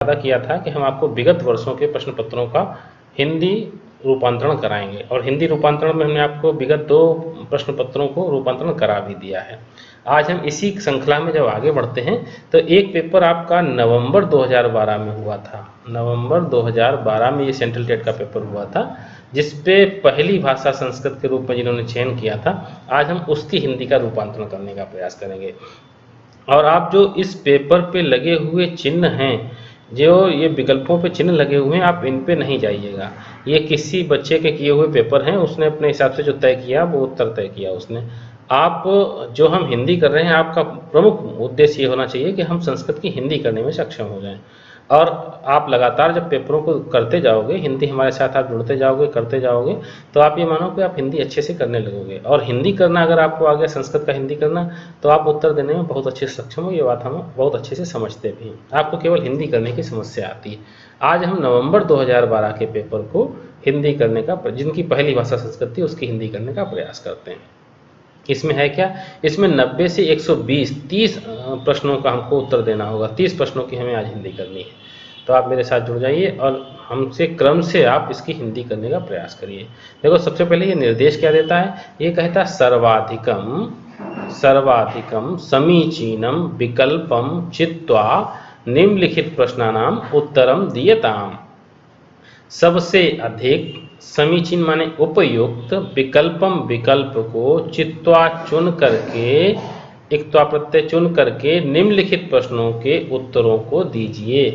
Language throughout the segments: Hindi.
वादा किया था कि हम आपको विगत वर्षों के प्रश्न पत्रों का हिंदी रूपांतरण कराएंगे और हिंदी रूपांतरण में हमने आपको विगत 2 प्रश्न पत्रों को रूपांतरण करा भी दिया है। आज हम इसी श्रृंखला में जब आगे बढ़ते हैं तो एक पेपर आपका नवंबर 2012 में हुआ था। नवंबर 2012 में ये सेंट्रल टेट का पेपर हुआ था, जिस पे पहली भाषा संस्कृत के रूप में जिन्होंने चयन किया था, आज हम उसकी हिंदी का रूपांतरण करने का प्रयास करेंगे। और आप जो इस पेपर पे लगे हुए चिन्ह हैं, जो ये विकल्पों पे चिन्ह लगे हुए हैं, आप इन पे नहीं जाइएगा। ये किसी बच्चे के किए हुए पेपर हैं, उसने अपने हिसाब से जो तय किया वो उत्तर तय किया उसने। आप जो हम हिंदी कर रहे हैं, आपका प्रमुख उद्देश्य ये होना चाहिए कि हम संस्कृत की हिंदी करने में सक्षम हो जाएं। और आप लगातार जब पेपरों को करते जाओगे, हिंदी हमारे साथ आप जुड़ते जाओगे, करते जाओगे, तो आप ये मानो कि आप हिंदी अच्छे से करने लगोगे। और हिंदी करना अगर आपको आ गया, संस्कृत का हिंदी करना, तो आप उत्तर देने में बहुत अच्छे से सक्षम हो। ये बात हम बहुत अच्छे से समझते भी हैं। आपको केवल हिंदी करने की समस्या आती है। आज हम नवंबर 2012 के पेपर को हिंदी करने का, जिनकी पहली भाषा संस्कृत थी, उसकी हिंदी करने का प्रयास करते हैं। इसमें है क्या, इसमें 90 से 120 30 प्रश्नों का हमको उत्तर देना होगा। 30 प्रश्नों की हमें आज हिंदी करनी है। तो आप मेरे साथ जुड़ जाइए और हमसे क्रम से आप इसकी हिंदी करने का प्रयास करिए। देखो, सबसे पहले ये निर्देश क्या देता है, ये कहता है सर्वाधिकम समीचीनम विकल्पम चित्वा निम्नलिखित प्रश्नानाम उत्तरम दीयताम। सबसे अधिक, समीचीन माने उपयुक्त, विकल्पम विकल्प को, चित्वा चुन करके, इक्त्वा प्रत्यय चुन करके, निम्नलिखित प्रश्नों के उत्तरों को दीजिए।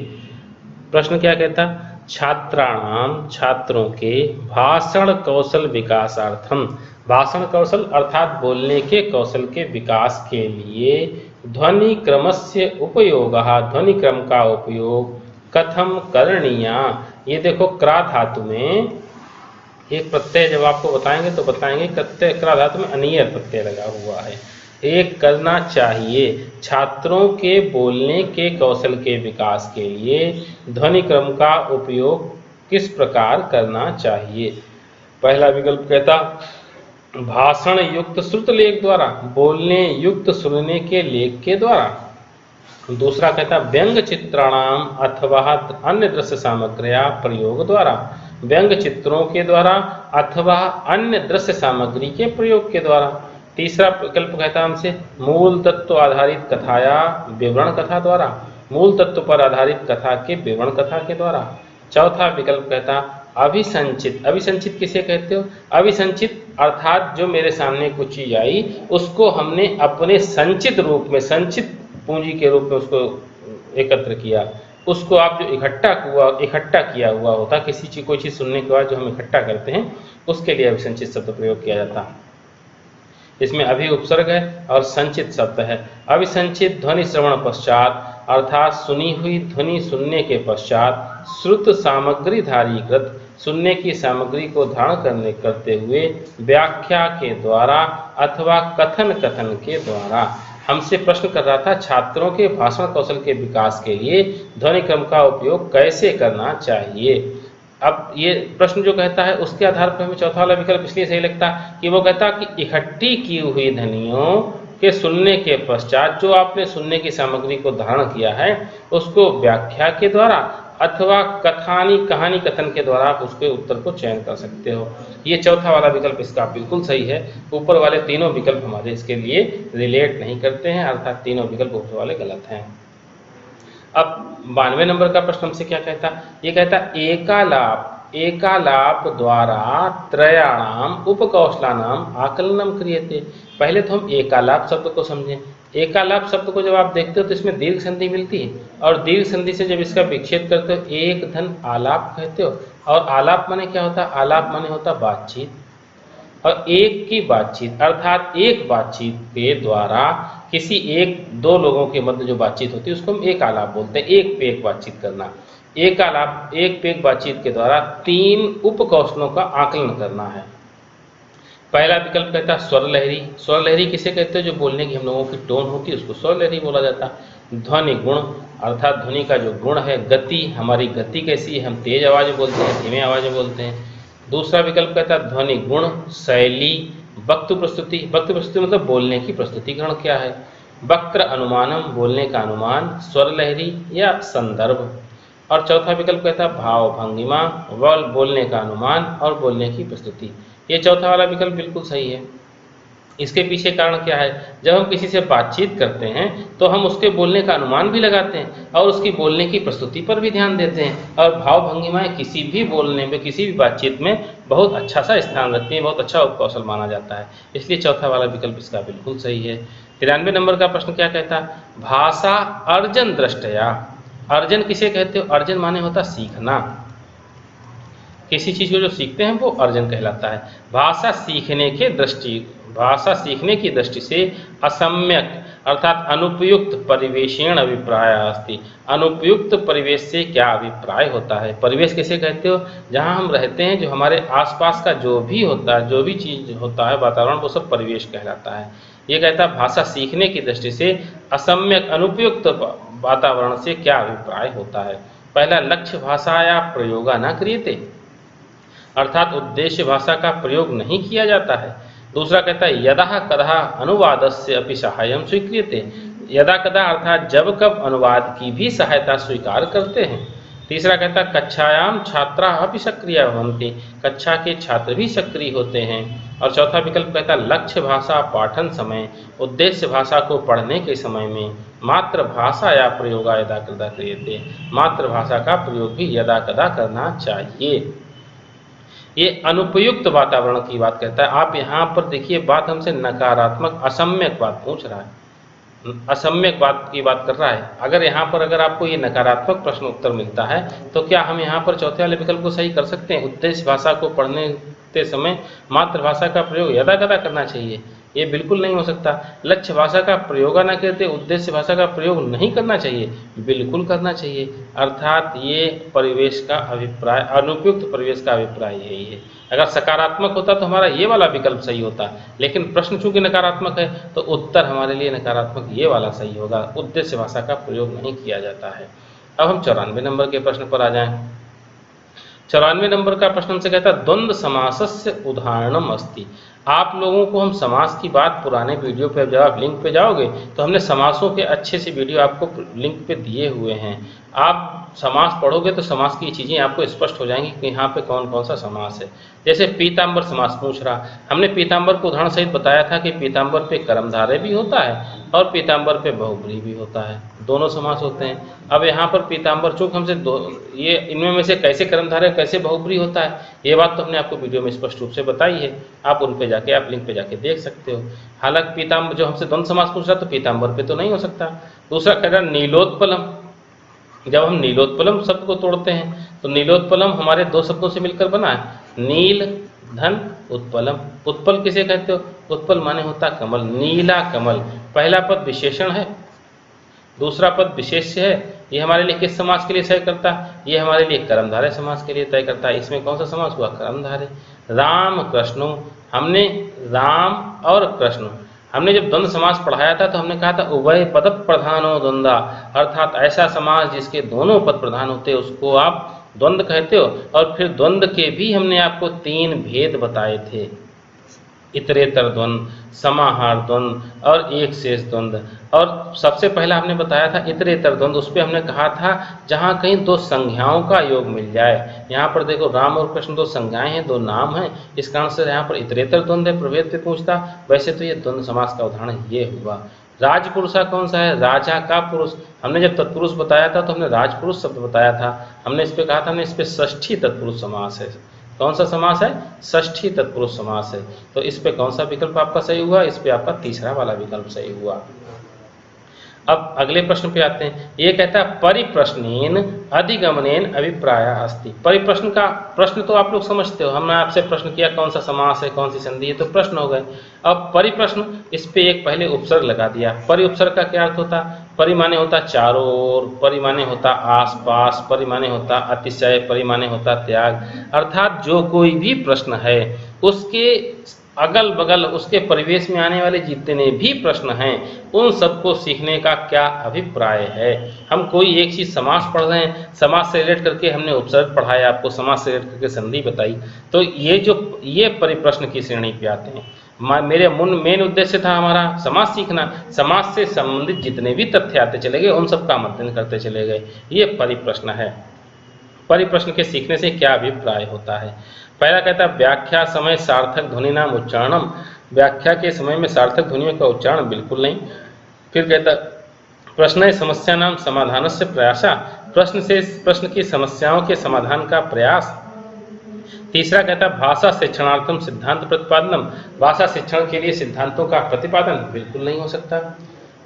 प्रश्न क्या कहता, छात्राणाम, छात्रों के, भाषण कौशल विकासार्थम, भाषण कौशल अर्थात बोलने के कौशल के विकास के लिए, ध्वनि क्रमस्य उपयोगः, ध्वनि क्रम का उपयोग, कथम करणीया। ये देखो, क्रा धातु में एक प्रत्यय जब आपको बताएंगे तो बताएंगे, क्रा धातु में अनियर प्रत्यय लगा हुआ है। एक करना चाहिए, छात्रों के बोलने के कौशल के विकास के लिए ध्वनि क्रम का उपयोग किस प्रकार करना चाहिए। पहला विकल्प कहता भाषण युक्त श्रुत लेख द्वारा, बोलने युक्त सुनने के लेख के द्वारा। दूसरा कहता व्यंग चित्राणाम अथवा अन्य दृश्य सामग्रिया प्रयोग द्वारा, व्यंग चित्रों के द्वारा अथवा अन्य दृश्य सामग्री के प्रयोग के द्वारा। तीसरा विकल्प कहता हमसे मूल तत्व आधारित कथा या विवरण कथा द्वारा, मूल तत्व पर आधारित कथा के विवरण कथा के द्वारा। चौथा विकल्प कहता अभिसंचित, अभिसंचित किसे कहते हो, अभिसंचित अर्थात जो मेरे सामने कुछ चीज आई उसको हमने अपने संचित रूप में, संचित पूंजी के रूप में उसको एकत्र किया, उसको आप जो इकट्ठा किया हुआ होता, किसी चीज कोई चीज सुनने के बाद जो हम इकट्ठा करते हैं, उसके लिए अभिसंचित शब्द प्रयोग किया जाता। इसमें अभि उपसर्ग है और संचित शब्द है। अभिसंचित ध्वनि श्रवण पश्चात अर्थात सुनी हुई ध्वनि सुनने के पश्चात, श्रुत सामग्री धारीकृत, सुनने की सामग्री को धारण करते हुए, व्याख्या के द्वारा अथवा कथन के द्वारा। हमसे प्रश्न कर रहा था छात्रों के भाषण कौशल के विकास के लिए ध्वनि क्रम का उपयोग कैसे करना चाहिए। अब ये प्रश्न जो कहता है उसके आधार पर हमें चौथा वाला विकल्प इसलिए सही लगता है कि वो कहता कि इकट्ठी की हुई ध्वनियों के सुनने के पश्चात जो आपने सुनने की सामग्री को धारण किया है उसको व्याख्या के द्वारा अथवा कहानी कथन के द्वारा आप उसके उत्तर को चयन कर सकते हो। ये चौथा वाला विकल्प इसका बिल्कुल सही है। ऊपर वाले तीनों विकल्प हमारे इसके लिए रिलेट नहीं करते हैं, अर्थात तीनों विकल्प ऊपर वाले गलत हैं। अब 92 नंबर का प्रश्न हमसे क्या कहता, ये कहता एकालाप द्वारा त्रयाणाम उपकौशलानाम आकलनम क्रियते। पहले तो हम एकालाप शब्द को समझें। एकालाप शब्द को जब आप देखते हो तो इसमें दीर्घ संधि मिलती है और दीर्घ संधि से जब इसका विच्छेद करते हो एक धन आलाप कहते हो। और आलाप माने क्या होता है, आलाप माने होता बातचीत, और एक की बातचीत अर्थात एक बातचीत के द्वारा किसी एक दो लोगों के मध्य जो बातचीत होती है उसको हम एक आलाप बोलते हैं। एक पे एक बातचीत करना, एक आलाप, एक पे एक बातचीत के द्वारा 3 उपकौशलों का आकलन करना है। पहला विकल्प कहता है स्वर लहरी। स्वर लहरी किसे कहते हैं, जो बोलने की हम लोगों की टोन होती है उसको स्वर लहरी बोला जाता है। ध्वनि गुण अर्थात ध्वनि का जो गुण है, गति, हमारी गति कैसी है, हम तेज आवाज में बोलते हैं, धीमे आवाज में बोलते हैं। दूसरा विकल्प कहता है ध्वनि गुण, शैली, वक्तु प्रस्तुति। वक्तु प्रस्तुति मतलब बोलने की प्रस्तुतिकरण क्या है। वक्त्र अनुमानम बोलने का अनुमान, स्वर लहरी या संदर्भ। और चौथा विकल्प कहता है भाव भंगिमा, बोलने का अनुमान और बोलने की प्रस्तुति। ये चौथा वाला विकल्प बिल्कुल सही है। इसके पीछे कारण क्या है, जब हम किसी से बातचीत करते हैं तो हम उसके बोलने का अनुमान भी लगाते हैं और उसकी बोलने की प्रस्तुति पर भी ध्यान देते हैं, और भाव भंगिमाएं किसी भी बोलने में, किसी भी बातचीत में बहुत अच्छा सा स्थान रखती हैं, बहुत अच्छा उपकौशल माना जाता है। इसलिए चौथा वाला विकल्प इसका बिल्कुल सही है। 93 नंबर का प्रश्न क्या कहता है, भाषा अर्जन दृष्टया। अर्जन किसे कहते हो, अर्जन माने होता सीखना, किसी चीज को जो सीखते हैं वो अर्जन कहलाता है। भाषा सीखने की दृष्टि से असम्यक अर्थात अनुपयुक्त परिवेशेण अभिप्राय अस्ति। अनुपयुक्त परिवेश से क्या अभिप्राय होता है। परिवेश किसे कहते हो, जहाँ हम रहते हैं, जो हमारे आसपास का जो भी होता है, जो भी चीज होता है, वातावरण, वो सब परिवेश कहलाता है। ये कहता है भाषा सीखने की दृष्टि से असम्यक अनुपयुक्त वातावरण से क्या अभिप्राय होता है। पहला, लक्ष्य भाषाया प्रयोगा न क्रियते, अर्थात उद्देश्य भाषा का प्रयोग नहीं किया जाता है। दूसरा कहता है यदा कदा अनुवादस्य अपि सहायं स्वीक्रियते, यदा कदा अर्थात जब कब अनुवाद की भी सहायता स्वीकार करते हैं। तीसरा कहता है कक्षायाम छात्रा अपि सक्रिय भवन्ति, कक्षा के छात्र भी सक्रिय होते हैं। और चौथा विकल्प कहता है लक्ष्य भाषा पाठन समय, उद्देश्य भाषा को पढ़ने के समय में मातृभाषा या प्रयोग यदा कदा क्रियते, मातृभाषा का प्रयोग भी यदा कदा करना चाहिए। ये अनुपयुक्त वातावरण की बात कहता है। आप यहाँ पर देखिए, बात हमसे नकारात्मक असम्यक बात पूछ रहा है, असम्यक बात की बात कर रहा है। अगर आपको ये नकारात्मक प्रश्न उत्तर मिलता है तो क्या हम यहाँ पर चौथे वाले विकल्प को सही कर सकते हैं, उद्देश्य भाषा को पढ़ने समय मातृभाषा का प्रयोग यदा कदा करना चाहिए? ये बिल्कुल नहीं हो सकता। लक्ष्य भाषा का प्रयोग न करते, उद्देश्य भाषा का प्रयोग नहीं करना चाहिए, बिल्कुल करना चाहिए। अर्थात ये परिवेश का अभिप्राय, अनुपयुक्त परिवेश का अभिप्राय यही है। अगर सकारात्मक होता तो हमारा ये वाला विकल्प सही होता, लेकिन प्रश्न चूंकि नकारात्मक है तो उत्तर हमारे लिए नकारात्मक ये वाला सही होगा, उद्देश्य भाषा का प्रयोग नहीं किया जाता है। अब हम 94 नंबर के प्रश्न पर आ जाएं। 94 नंबर का प्रश्न से कहता है द्वंद्व समासस्य उदाहरणम अस्ति। आप लोगों को हम समास की बात पुराने वीडियो पे, जब आप लिंक पे जाओगे तो हमने समासों के अच्छे से वीडियो आपको लिंक पे दिए हुए हैं। आप समास पढ़ोगे तो समास की चीज़ें आपको स्पष्ट हो जाएंगी कि यहाँ पे कौन कौन सा समास है। जैसे पीताम्बर समास पूछ रहा, हमने पीताम्बर को उदाहरण सहित बताया था कि पीताम्बर पे कर्मधारय भी होता है और पीताम्बर पे बहुब्रीहि भी होता है, दोनों समास होते हैं। अब यहाँ पर पीताम्बर, चूँकि हमसे ये इनमें में से कैसे कर्मधारय कैसे बहुब्रीहि होता है, ये बात तो हमने आपको वीडियो में स्पष्ट रूप से बताई है। आप उन पे जाके, आप लिंक पे जाके देख सकते हो। हालांकि पीताम्बर, जो हमसे द्वंद्व समास पूछ रहा तो पीताम्बर पे तो नहीं हो सकता। दूसरा कह रहा नीलोत्पलम, जब हम नीलोत्पलम शब्द को तोड़ते हैं तो नीलोत्पलम हमारे दो शब्दों से मिलकर बना है, नील धन उत्पलम। उत्पल किसे कहते हो, उत्पल माने होता कमल, नीला कमल। पहला पद विशेषण है, दूसरा पद विशेष्य है। ये हमारे लिए किस समास के लिए तय करता है, ये हमारे लिए कर्मधारय समास के लिए तय करता है। इसमें कौन सा समास हुआ, कर्मधारय। राम कृष्णो, हमने राम और कृष्ण, हमने जब द्वंद्व समास पढ़ाया था तो हमने कहा था उभय पद प्रधानो द्वंद्वा, अर्थात ऐसा समास जिसके दोनों पद प्रधान होते हैं उसको आप द्वंद्व कहते हो। और फिर द्वंद्व के भी हमने आपको 3 भेद बताए थे, इतरेतर द्वंद्व, समाहार द्वंद्व और एक शेष द्वंद्व। और सबसे पहला हमने बताया था इतरेतर द्वंद्व, उस पर हमने कहा था जहाँ कहीं दो संज्ञाओं का योग मिल जाए। यहाँ पर देखो राम और कृष्ण दो संज्ञाएं हैं, दो नाम हैं, इस कारण से यहाँ पर इतरेतर द्वंद्व है, प्रभेद पे पूछता। वैसे तो ये द्वंद्व समास का उदाहरण ये हुआ। राजपुरुषा कौन सा है, राजा का पुरुष। हमने जब तत्पुरुष बताया था तो हमने राजपुरुष शब्द बताया था, हमने इस पर कहा था, हमने इस पर षष्ठी तत्पुरुष समास है। कौन सा समास है, षष्ठी तत्पुरुष समास है। तो इस पे कौन सा विकल्प आपका सही हुआ, इस पे आपका तीसरा वाला विकल्प सही हुआ। अब अगले प्रश्न पे आते हैं। ये कहता है परिप्रश्नेन अधिगमनेन अभिप्राय अस्ति। परिप्रश्न का प्रश्न तो आप लोग समझते हो, हमने आपसे प्रश्न किया कौन सा समास है, कौन सी संधि है, तो प्रश्न हो गए। अब परिप्रश्न, इस पे एक पहले उपसर्ग लगा दिया। परि उपसर्ग का क्या अर्थ होता, परि माने होता चारों ओर, परि माने होता आसपास, परि माने होता अतिशय, परि माने होता त्याग। अर्थात जो कोई भी प्रश्न है उसके अगल बगल, उसके परिवेश में आने वाले जितने भी प्रश्न हैं उन सबको सीखने का क्या अभिप्राय है। हम कोई एक चीज़ समास पढ़ रहे हैं, समास से रिलेट करके हमने उपसर्ग पढ़ाया आपको, समास से रिलेट करके संधि बताई, तो ये परिप्रश्न की श्रेणी पे आते हैं। मेरे मेन उद्देश्य था हमारा समास सीखना, समास से संबंधित जितने भी तथ्य आते चले गए उन सब का अध्ययन करते चले गए, ये परिप्रश्न है। परिप्रश्न के सीखने से क्या अभिप्राय होता है। पहला कहता है व्याख्या समय सार्थक ध्वनि नाम उच्चारणम, व्याख्या के समय में सार्थक ध्वनियों का उच्चारण बिल्कुल नहीं। फिर कहता प्रश्न समस्या नाम समाधान से प्रयासा, प्रश्न की समस्याओं के समाधान का प्रयास। तीसरा कहता है भाषा शिक्षणार्थम सिद्धांत प्रतिपादनम, भाषा शिक्षण के लिए सिद्धांतों का प्रतिपादन बिल्कुल नहीं हो सकता।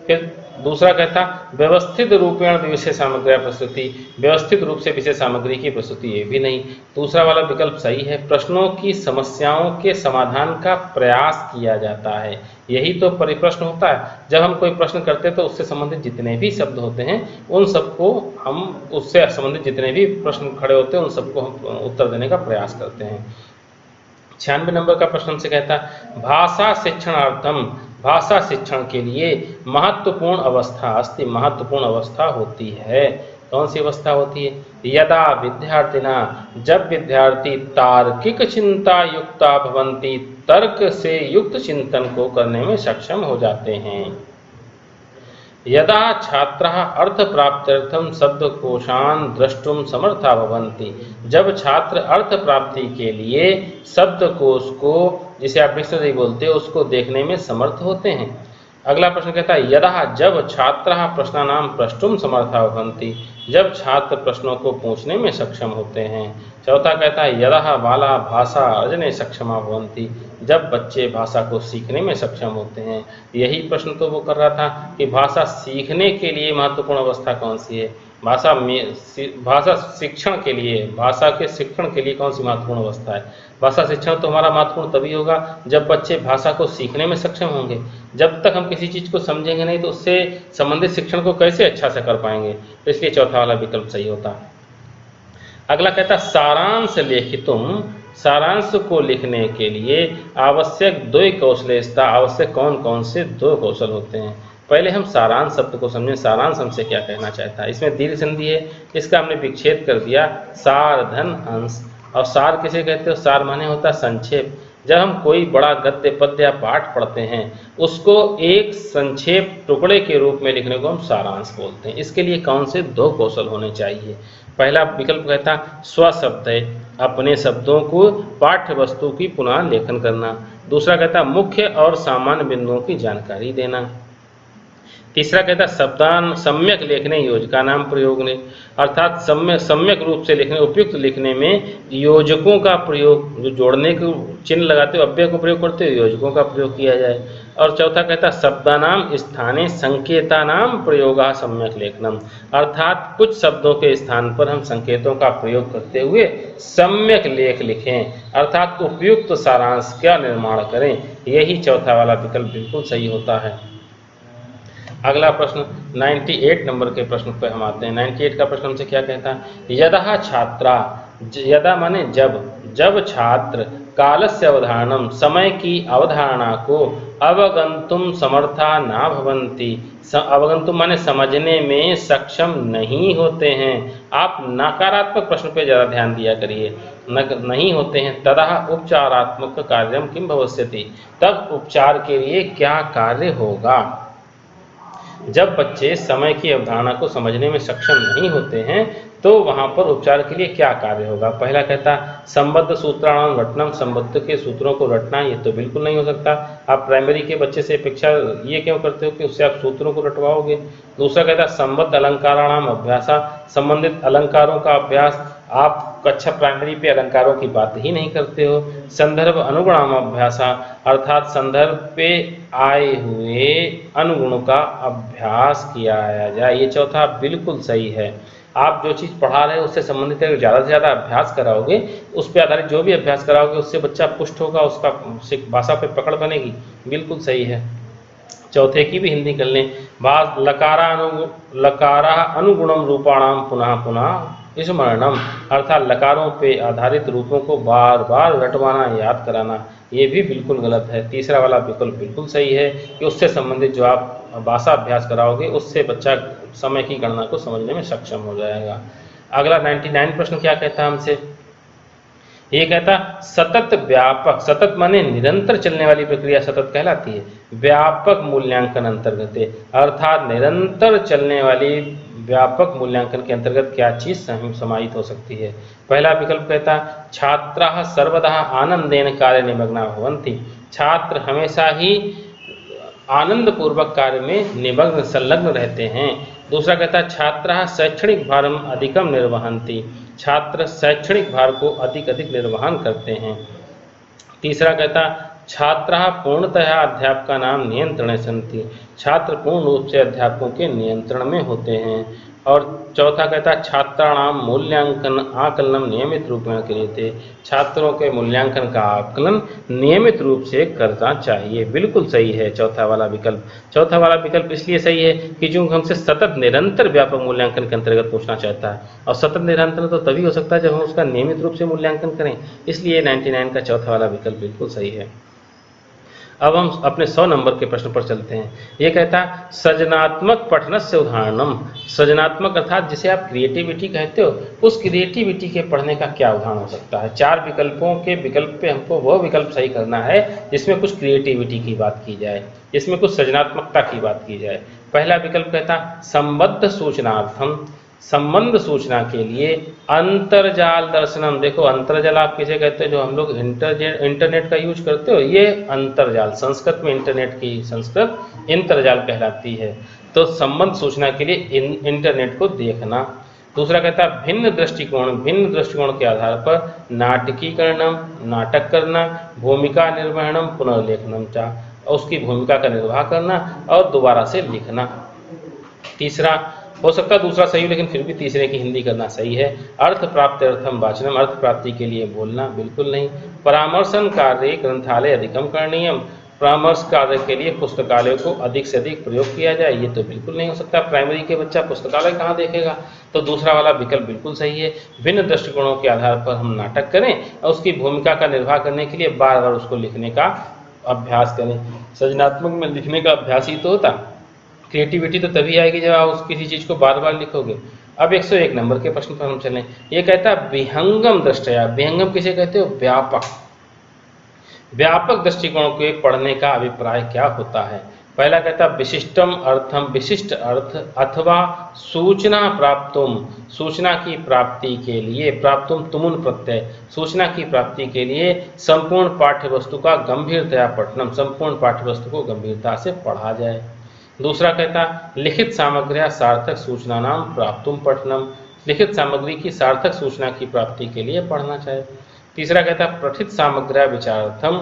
फिर दूसरा कहता व्यवस्थित रूपेण विषय सामग्री प्रस्तुति, व्यवस्थित रूप से विषय सामग्री की प्रस्तुति, ये भी नहीं। दूसरा वाला विकल्प सही है, प्रश्नों की समस्याओं के समाधान का प्रयास किया जाता है, यही तो परिप्रश्न होता है। जब हम कोई प्रश्न करते हैं तो उससे संबंधित जितने भी शब्द होते हैं उन सबको हम, उससे संबंधित जितने भी प्रश्न खड़े होते हैं उन सबको हम उत्तर देने का प्रयास करते हैं। 96 नंबर का प्रश्न से कहता भाषा शिक्षणार्थम, भाषा शिक्षण के लिए महत्वपूर्ण अवस्था अस्ति, महत्वपूर्ण अवस्था होती है। कौन सी अवस्था होती है? यदा विद्यार्थिना, जब विद्यार्थी तार्किक चिंता युक्ता भवन्ति, तर्क से युक्त चिंतन को करने में सक्षम हो जाते हैं। यदा छात्राः अर्थ प्राप्त्यर्थम शब्दकोशान द्रष्टुम समर्था भवन्ति, जब छात्र अर्थ प्राप्ति के लिए शब्दकोश को, जिसे आप डिक्शनरी बोलते हैं, उसको देखने में समर्थ होते हैं। अगला प्रश्न कहता है यदा, जब छात्राः प्रश्नानां प्रष्टुम समर्था भवन्ति, जब छात्र प्रश्नों को पूछने में सक्षम होते हैं। चौथा कहता है यदा बाला भाषा अर्जने सक्षमा भवन्ति, जब बच्चे भाषा को सीखने में सक्षम होते हैं। यही प्रश्न तो वो कर रहा था कि भाषा सीखने के लिए महत्वपूर्ण अवस्था कौन सी है, भाषा शिक्षण के लिए, भाषा के शिक्षण के लिए कौन सी महत्वपूर्ण अवस्था है। भाषा शिक्षण तो हमारा महत्वपूर्ण तभी होगा जब बच्चे भाषा को सीखने में सक्षम होंगे। जब तक हम किसी चीज़ को समझेंगे नहीं तो उससे संबंधित शिक्षण को कैसे अच्छा से कर पाएंगे, तो इसलिए चौथा वाला विकल्प सही होता। अगला कहता सारांश लेखितुम, सारांश को लिखने के लिए आवश्यक दो कौशलेस्ता, आवश्यक कौन कौन से दो कौशल होते हैं। पहले हम सारांश शब्द को समझें, सारांश हमसे क्या कहना चाहता है। इसमें दीर्घ संधि है, इसका हमने विच्छेद कर दिया, सार धन अंश। और सार किसे कहते हो? सार माने होता है संक्षेप। जब हम कोई बड़ा गद्य पद्य या पाठ पढ़ते हैं उसको एक संक्षेप टुकड़े के रूप में लिखने को हम सारांश बोलते हैं। इसके लिए कौन से दो कौशल होने चाहिए? पहला विकल्प कहता स्वशब्द है, अपने शब्दों को पाठ्य वस्तु की पुनः लेखन करना। दूसरा कहता मुख्य और सामान्य बिंदुओं की जानकारी देना। तीसरा कहता शब्दान सम्यक लेखने योजका नाम प्रयोग ने, अर्थात सम्यक रूप से लिखने, उपयुक्त लिखने में योजकों का प्रयोग, जो जोड़ने को चिन्ह लगाते हो, अव्यय को प्रयोग करते हो, योजकों का प्रयोग किया जाए। और चौथा कहता शब्दानाम स्थाने संकेतानाम प्रयोगा सम्यक लेखनम, अर्थात कुछ शब्दों के स्थान पर हम संकेतों का प्रयोग करते हुए सम्यक लेख लिखें, अर्थात उपयुक्त सारांश का निर्माण करें। यही चौथा वाला विकल्प बिल्कुल सही होता है। अगला प्रश्न 98 नंबर के प्रश्न पर हम आते हैं। 98 का प्रश्न हमसे क्या कहता है? यदा छात्रा, यदा माने जब छात्र कालस्य अवधारणम, समय की अवधारणा को अवगंतुम समर्था ना भवन्ति, अवगंतुम माने समझने में सक्षम नहीं होते हैं। आप नकारात्मक प्रश्न पे ज़्यादा ध्यान दिया करिए, नहीं होते हैं। तदा उपचारात्मक कार्यम किम भविष्यति, तब उपचार के लिए क्या कार्य होगा। जब बच्चे समय की अवधारणा को समझने में सक्षम नहीं होते हैं तो वहाँ पर उपचार के लिए क्या कार्य होगा। पहला कहता संबद्ध सूत्राणाम रटनम, संबद्ध के सूत्रों को रटना, ये तो बिल्कुल नहीं हो सकता। आप प्राइमरी के बच्चे से अपेक्षा ये क्यों करते हो कि उससे आप सूत्रों को रटवाओगे। दूसरा कहता संबद्ध अलंकाराणाम अभ्यासा, संबंधित अलंकारों का अभ्यास, आप कक्षा प्राइमरी पे अलंकारों की बात ही नहीं करते हो। संदर्भ अनुगुणाम अभ्यासा, अर्थात संदर्भ पे आए हुए अनुगुण का अभ्यास किया जाए। ये चौथा बिल्कुल सही है। आप जो चीज़ पढ़ा रहे हो उससे संबंधित ज़्यादा से ज़्यादा अभ्यास कराओगे, उस पर आधारित जो भी अभ्यास कराओगे उससे बच्चा पुष्ट होगा, उसका भाषा पे पकड़ बनेगी। बिल्कुल सही है। चौथे की भी हिंदी कर लें। लकारा अनुगुणम रूपाणाम पुनः पुनः स्मरणम, अर्थात लकारों पे आधारित रूपों को बार बार रटवाना, याद कराना, ये भी बिल्कुल गलत है। तीसरा वाला विकल्प बिल्कुल सही है कि उससे संबंधित जो आप भाषा अभ्यास कराओगे उससे बच्चा समय की गणना को समझने में सक्षम हो जाएगा। अगला 99 प्रश्न क्या कहता है हमसे? ये कहता सतत व्यापक, सतत माने निरंतर चलने वाली प्रक्रिया सतत कहलाती है। व्यापक मूल्यांकन अंतर्गत, अर्थात निरंतर चलने वाली व्यापक मूल्यांकन के अंतर्गत क्या चीज समाहित हो सकती है। पहला विकल्प कहता छात्राः सर्वदा आनंदेन कार्य निमग्ना भवन्ति, छात्र हमेशा ही आनंद पूर्वक कार्य में निमग्न संलग्न रहते हैं। दूसरा कहता है छात्राः शैक्षणिक भारम अधिकम निर्वहन्ति, छात्र शैक्षणिक भार को अधिक निर्वहन करते हैं। तीसरा कहता छात्राः पूर्णतया अध्यापकानां नियंत्रणे सन्ति, छात्र पूर्ण रूप से अध्यापकों के नियंत्रण में होते हैं। और चौथा कहता है छात्राणां मूल्यांकन आकलन नियमित रूपेण क्रियते, छात्रों के मूल्यांकन का आकलन नियमित रूप से करना चाहिए। बिल्कुल सही है चौथा वाला विकल्प। चौथा वाला विकल्प इसलिए सही है कि जो हमसे सतत निरंतर व्यापक मूल्यांकन के अंतर्गत पूछना चाहता है, और सतत निरंतर तो तभी हो सकता है जब हम उसका नियमित रूप से मूल्यांकन करें, इसलिए 99 का चौथा वाला विकल्प बिल्कुल सही है। अब हम अपने 100 नंबर के प्रश्न पर चलते हैं। ये कहता है सृजनात्मक पठनस्य उदाहरणम, सृजनात्मक अर्थात जिसे आप क्रिएटिविटी कहते हो, उस क्रिएटिविटी के पढ़ने का क्या उदाहरण हो सकता है। 4 विकल्पों के विकल्प पे हमको वह विकल्प सही करना है जिसमें कुछ क्रिएटिविटी की बात की जाए, जिसमें कुछ सृजनात्मकता की बात की जाए। पहला विकल्प कहता संबद्ध सूचनार्थम, संबंध सूचना के लिए अंतर्जाल दर्शनम। देखो अंतर्जाल आप किसे कहते हैं, जो हम लोग इंटरनेट का यूज करते हो, ये अंतर्जाल, संस्कृत में इंटरनेट की संस्कृत इंतर्जाल कहलाती है। तो संबंध सूचना के लिए इंटरनेट को देखना। दूसरा कहता है भिन्न दृष्टिकोण के आधार पर नाटकीकरणम, नाटक करना, भूमिका निर्वहनम पुनर्लेखनम चा, उसकी भूमिका का निर्वाह करना और दोबारा से लिखना। तीसरा हो सकता है दूसरा सही हो, लेकिन फिर भी तीसरे की हिंदी करना सही है। अर्थ प्राप्ति अर्थम वाचनम, अर्थ प्राप्ति के लिए बोलना, बिल्कुल नहीं। परामर्शन कार्य ग्रंथालय अधिकम करणीयम, परामर्श कार्य के लिए पुस्तकालय को अधिक से अधिक प्रयोग किया जाए, ये तो बिल्कुल नहीं हो सकता। प्राइमरी के बच्चा पुस्तकालय कहाँ देखेगा, तो दूसरा वाला विकल्प बिल्कुल सही है। भिन्न दृष्टिकोणों के आधार पर हम नाटक करें और उसकी भूमिका का निर्वाह करने के लिए बार बार उसको लिखने का अभ्यास करें। सृजनात्मक में लिखने का अभ्यास ही तो होता, क्रिएटिविटी तो तभी आएगी जब आप उस किसी चीज को बार बार लिखोगे। अब 101 नंबर के प्रश्न पर हम चलें। ये कहता है विहंगम दृष्टया, विहंगम किसे कहते हो, व्यापक, व्यापक दृष्टिकोण के पढ़ने का अभिप्राय क्या होता है। पहला कहता है विशिष्टम अर्थम, विशिष्ट अर्थ अथवा सूचना प्राप्तुम, सूचना की प्राप्ति के लिए, प्राप्तुम तुमुन प्रत्यय, सूचना की प्राप्ति के लिए संपूर्ण पाठ्य वस्तु का गंभीरतया पठनम, संपूर्ण पाठ्य वस्तु को गंभीरता से पढ़ा जाए। दूसरा कहता लिखित सामग्र्या सार्थक सूचना नाम प्राप्तुम पठनम, लिखित सामग्री की सार्थक सूचना की प्राप्ति के लिए पढ़ना चाहिए। तीसरा कहता पठित सामग्र्या विचारार्थम,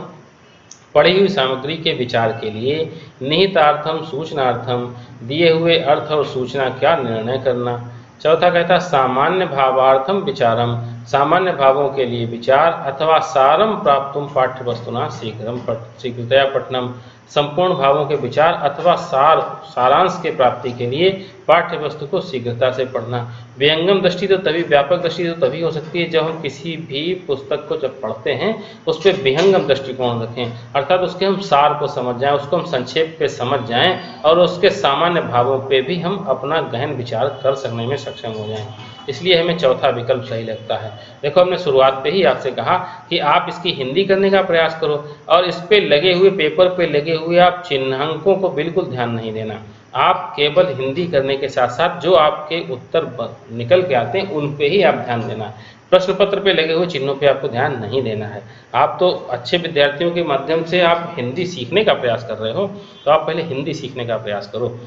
पढ़ी हुई सामग्री के विचार के लिए, निहितार्थम सूचनार्थम, दिए हुए अर्थ और सूचना का निर्णय करना। चौथा कहता सामान्य भावार्थम विचारम, सामान्य भावों के लिए विचार, अथवा सारम प्राप्तुम पाठ्य वस्तुना शीघ्रतया पठनम, संपूर्ण भावों के विचार अथवा सारांश के प्राप्ति के लिए पाठ्य वस्तु को शीघ्रता से पढ़ना। विहंगम दृष्टि तो तभी, व्यापक दृष्टि तो तभी हो सकती है जब हम किसी भी पुस्तक को जब पढ़ते हैं उस पर विहंगम दृष्टिकोण रखें, अर्थात उसके हम सार को समझ जाएं, उसको हम संक्षेप पे समझ जाएं और उसके सामान्य भावों पे भी हम अपना गहन विचार कर सकने में सक्षम हो जाएं। इसलिए हमें चौथा विकल्प सही लगता है। देखो हमने शुरुआत पे ही आपसे कहा कि आप इसकी हिंदी करने का प्रयास करो और इस पे लगे हुए, पेपर पे लगे हुए आप चिन्हांकों को बिल्कुल ध्यान नहीं देना। आप केवल हिंदी करने के साथ साथ जो आपके उत्तर निकल के आते हैं उन पे ही आप ध्यान देना। प्रश्न पत्र पे लगे हुए चिन्हों पे आपको ध्यान नहीं देना है। आप तो अच्छे विद्यार्थियों के माध्यम से आप हिंदी सीखने का प्रयास कर रहे हो, तो आप पहले हिंदी सीखने का प्रयास करो।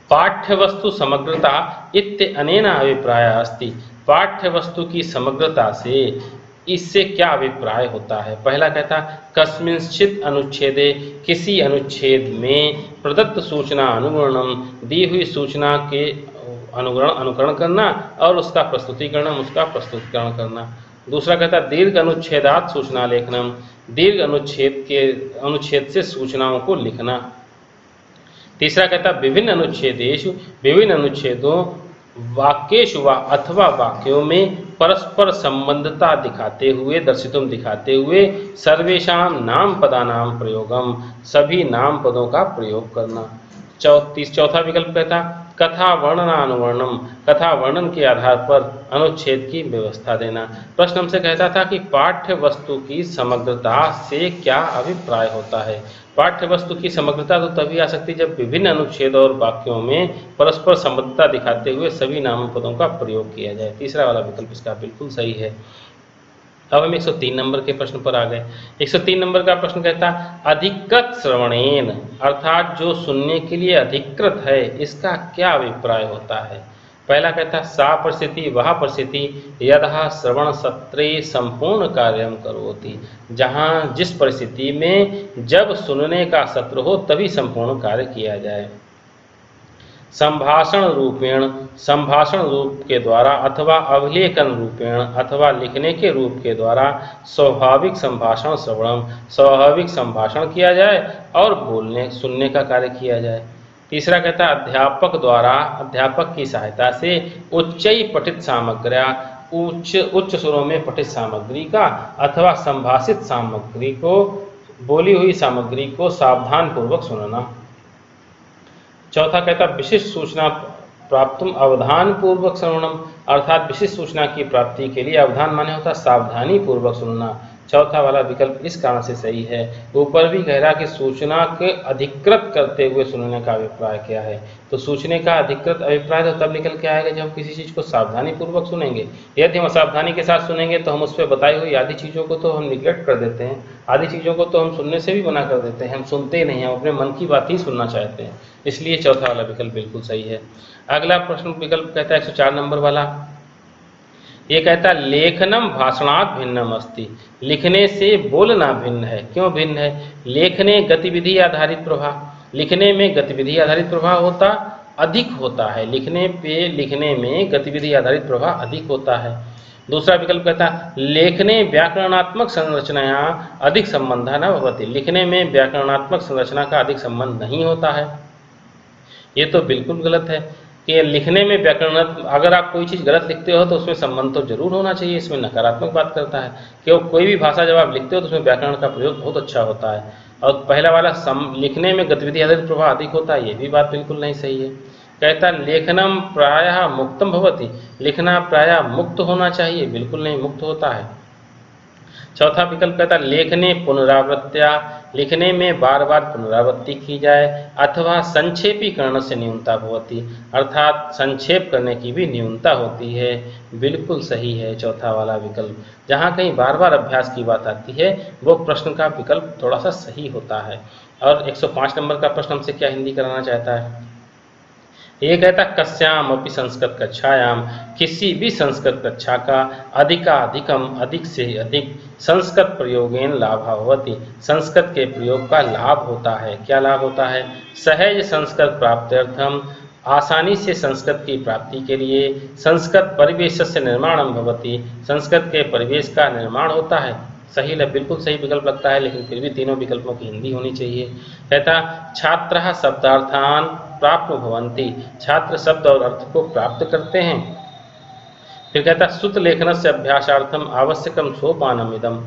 पाठ्यवस्तु समग्रता इत्य अनेना अभिप्राय अस्ति, पाठ्यवस्तु की समग्रता से इससे क्या अभिप्राय होता है। पहला कहता कस्मिंश्चित अनुच्छेदे, किसी अनुच्छेद में प्रदत्त सूचना अनुगुणम, दी हुई सूचना के अनुकरण करना और उसका प्रस्तुतिकरण करना। दूसरा कहता दीर्घ अनुच्छेदात सूचना लेखनम, दीर्घ अनुच्छेद से सूचनाओं को लिखना। तीसरा कहता विभिन्न अनुच्छेदों वाक्येषु वा अथवा वाक्यों में परस्पर संबंधता दिखाते हुए सर्वेषां नाम पदानां प्रयोगम, सभी नाम पदों का प्रयोग करना। चौथा विकल्प कहता कथा वर्णनानुवर्णम, कथा वर्णन के आधार पर अनुच्छेद की व्यवस्था देना। प्रश्न हमसे कहता था कि पाठ्य वस्तु की समग्रता से क्या अभिप्राय होता है। पाठ्य वस्तु की समग्रता तो तभी आ सकती है जब विभिन्न अनुच्छेद और वाक्यों में परस्पर संबद्धता दिखाते हुए सभी नामपदों का प्रयोग किया जाए। तीसरा वाला विकल्प इसका बिल्कुल सही है। अब हम 103 नंबर के प्रश्न पर आ गए। 103 नंबर का प्रश्न कहता अधिकृत श्रवणेन, अर्थात जो सुनने के लिए अधिकृत है, इसका क्या अभिप्राय होता है। पहला कहता सा परिस्थिति वह परिस्थिति यदः श्रवण सत्रे संपूर्ण कार्यम करोति, जहाँ जिस परिस्थिति में जब सुनने का सत्र हो तभी संपूर्ण कार्य किया जाए। संभाषण रूपेण, संभाषण रूप के द्वारा अथवा अभिलेखन रूपेण अथवा लिखने के रूप के द्वारा स्वाभाविक संभाषण श्रवणम, स्वाभाविक संभाषण किया जाए और बोलने सुनने का कार्य किया जाए। तीसरा कहता है अध्यापक द्वारा, अध्यापक की सहायता से उच्चई पठित सामग्र्या, उच्च स्वरों में पठित सामग्री का अथवा संभाषित सामग्री को, बोली हुई सामग्री को सावधान पूर्वक सुनना। चौथा कहता विशिष्ट सूचना प्राप्तुम अवधान पूर्वक श्रवणम, अर्थात विशिष्ट सूचना की प्राप्ति के लिए अवधान माने होता सावधानी पूर्वक सुनना। चौथा वाला विकल्प इस कारण से सही है। ऊपर भी कह रहा कि सूचना के अधिकृत करते हुए सुनने का अभिप्राय क्या है, तो सूचने का अधिकृत अभिप्राय तो तब निकल के आएगा जब हम किसी चीज़ को सावधानी पूर्वक सुनेंगे। यदि हम असावधानी के साथ सुनेंगे तो हम उस पर बताई हुई आधी चीज़ों को तो हम निगलेक्ट कर देते हैं, आधी चीज़ों को तो हम सुनने से भी मना कर देते हैं, हम सुनते ही नहीं, हम अपने मन की बात ही सुनना चाहते हैं। इसलिए चौथा वाला विकल्प बिल्कुल सही है। अगला प्रश्न विकल्प कहता है 104 नंबर वाला, ये कहता है लेखनम भाषणात् भिन्नम अस्ति, लिखने से बोलना भिन्न है। क्यों भिन्न है। लेखने गतिविधि आधारित प्रभाव, लिखने में गतिविधि आधारित प्रभाव होता अधिक होता है, लिखने में गतिविधि आधारित प्रभाव अधिक होता है। दूसरा विकल्प कहता है लेखने व्याकरणात्मक संरचनाया अधिक संबंध न भवति, लिखने में व्याकरणात्मक संरचना का अधिक संबंध नहीं होता है। ये तो बिल्कुल गलत है कि लिखने में व्याकरण, अगर आप कोई चीज़ गलत लिखते हो तो उसमें संबंध तो जरूर होना चाहिए, इसमें नकारात्मक बात करता है कि कोई भी भाषा जब आप लिखते हो तो उसमें व्याकरण का प्रयोग बहुत अच्छा होता है। और पहला वाला लिखने में गतिविधि आधारित प्रभाव अधिक होता है, ये भी बात बिल्कुल नहीं सही है। कहता लेखनम प्रायः मुक्तम भवति, लिखना प्रायः मुक्त होना चाहिए, बिल्कुल नहीं मुक्त होता है। चौथा विकल्प कहता लेखने पुनरावृत्त्या, लिखने में बार बार पुनरावृत्ति की जाए, अथवा संक्षेपीकरण से न्यूनता भवति, अर्थात संक्षेप करने की भी न्यूनता होती है। बिल्कुल सही है चौथा वाला विकल्प। जहाँ कहीं बार बार अभ्यास की बात आती है वो प्रश्न का विकल्प थोड़ा सा सही होता है। और 105 नंबर का प्रश्न हमसे क्या हिंदी कराना चाहता है, ये कहता कस्याम अपि संस्कृत कक्षायाम, किसी भी संस्कृत कक्षा का अधिकाधिकम, अधिक से अधिक संस्कृत प्रयोगेन लाभा होती, संस्कृत के प्रयोग का लाभ होता है। क्या लाभ होता है। सहज संस्कृत प्राप्त्यर्थम, आसानी से संस्कृत की प्राप्ति के लिए, संस्कृत परिवेश से निर्माणम भवति, संस्कृत के परिवेश का निर्माण होता है। सही बिल्कुल सही विकल्प लगता है, लेकिन फिर भी तीनों विकल्पों की हिंदी होनी चाहिए। कहता छात्रः शब्दार्थान प्राप्त भवन्ति, छात्र शब्द और अर्थ को प्राप्त करते हैं। फिर कहता सुत लेखन से अभ्यासार्थम आवश्यकम सोपानम इदम,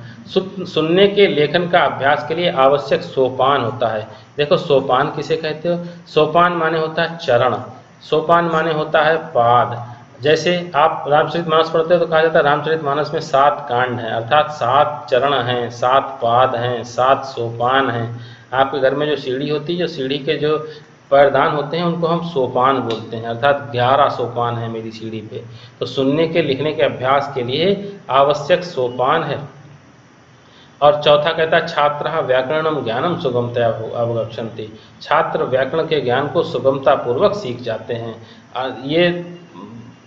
सुनने के लेखन का अभ्यास के लिए आवश्यक सोपान होता है। देखो सोपान किसे कहते हो, सोपान माने होता है चरण, सोपान माने होता है पाद। जैसे आप रामचरितमानस पढ़ते हो तो कहा जाता है रामचरितमानस में 7 कांड हैं, अर्थात 7 चरण हैं, 7 पाद हैं, 7 सोपान हैं। आपके घर में जो सीढ़ी होती है, जो सीढ़ी के जो पैरदान होते हैं उनको हम सोपान बोलते हैं, अर्थात 11 सोपान है मेरी सीढ़ी पे। तो सुनने के लिखने के अभ्यास के लिए आवश्यक सोपान है। और चौथा कहता है छात्र व्याकरणम ज्ञानम सुगमतया अवगच्छन्ति, छात्र व्याकरण के ज्ञान को सुगमता पूर्वक सीख जाते हैं। ये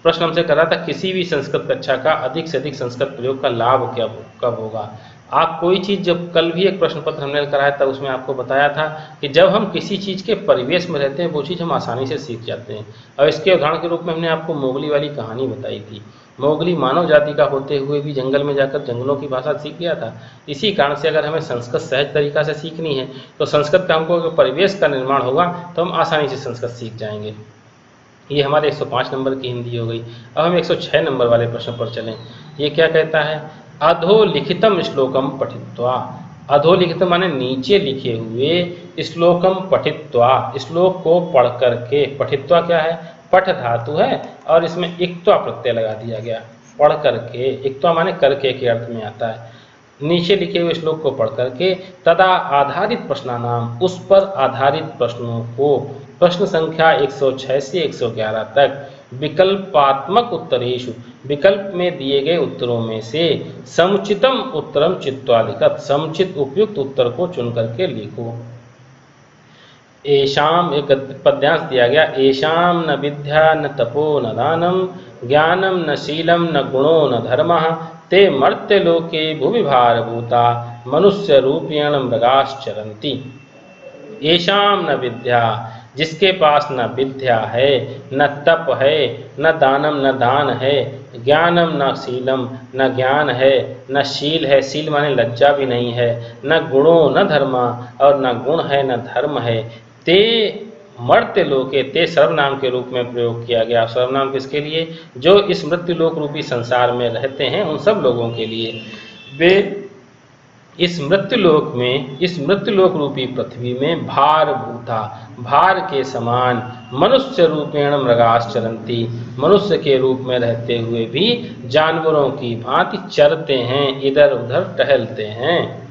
प्रश्न हमसे कर रहा था किसी भी संस्कृत कक्षा का अधिक से अधिक संस्कृत प्रयोग का लाभ क्या कब होगा। आप कोई चीज़, जब कल भी एक प्रश्न पत्र हमने कराया था उसमें आपको बताया था कि जब हम किसी चीज़ के परिवेश में रहते हैं वो चीज़ हम आसानी से सीख जाते हैं। और इसके उदाहरण के रूप में हमने आपको मोगली वाली कहानी बताई थी। मोगली मानव जाति का होते हुए भी जंगल में जाकर जंगलों की भाषा सीख गया था। इसी कारण से अगर हमें संस्कृत सहज तरीका से सीखनी है तो संस्कृत का हमको अगर परिवेश का निर्माण होगा तो हम आसानी से संस्कृत सीख जाएंगे। ये हमारे 105 नंबर की हिंदी हो गई। अब हम 106 नंबर वाले प्रश्न पर चलें। ये क्या कहता है, अधोलिखितम श्लोकम पठित्वा, अधोलिखितम माने नीचे लिखे हुए, श्लोकम पठित्वा श्लोक को पढ़ करके, पठित्वा क्या है पठ धातु है और इसमें इक्त्वा प्रत्यय लगा दिया गया। पढ़ करके, इक्त्वा माने करके के अर्थ में आता है। नीचे लिखे हुए श्लोक को पढ़ करके तदा आधारित प्रश्नानाम, उस पर आधारित प्रश्नों को, प्रश्न संख्या 106 से 111 तक विकल्पात्मक उत्तरेषु, विकल्प में दिए गए उत्तरों में से समुचितम उत्तरम चित्वा लिखत, समुचित उपयुक्त उत्तर को चुन करके लिखो। एशाम, एक पद्यांश दिया गया, एशाम न विद्या न तपो न दानम ज्ञानम न शीलम न गुणो न धर्मः ते मर्त्य लोके भुवि भारभूता मनुष्य रूपेण मृगाश्चरन्ति। एशाम न विद्या, जिसके पास न विद्या है, न तप है, न दानम न दान है, ज्ञानम न शीलम न ज्ञान है, न शील है, शील माने लज्जा भी नहीं है, न गुणों न धर्म, और न गुण है न धर्म है। ते मर्त्य लोके, ते सर्वनाम के रूप में प्रयोग किया गया। सर्वनाम किसके लिए? जो इस मृत्यु लोक रूपी संसार में रहते हैं उन सब लोगों के लिए। वे इस मृत्युलोक में, इस मृत्युलोक रूपी पृथ्वी में भार भूता, भार के समान, मनुष्य रूपेण मृगाश्चरन्ति, मनुष्य के रूप में रहते हुए भी जानवरों की भांति चरते हैं, इधर उधर टहलते हैं।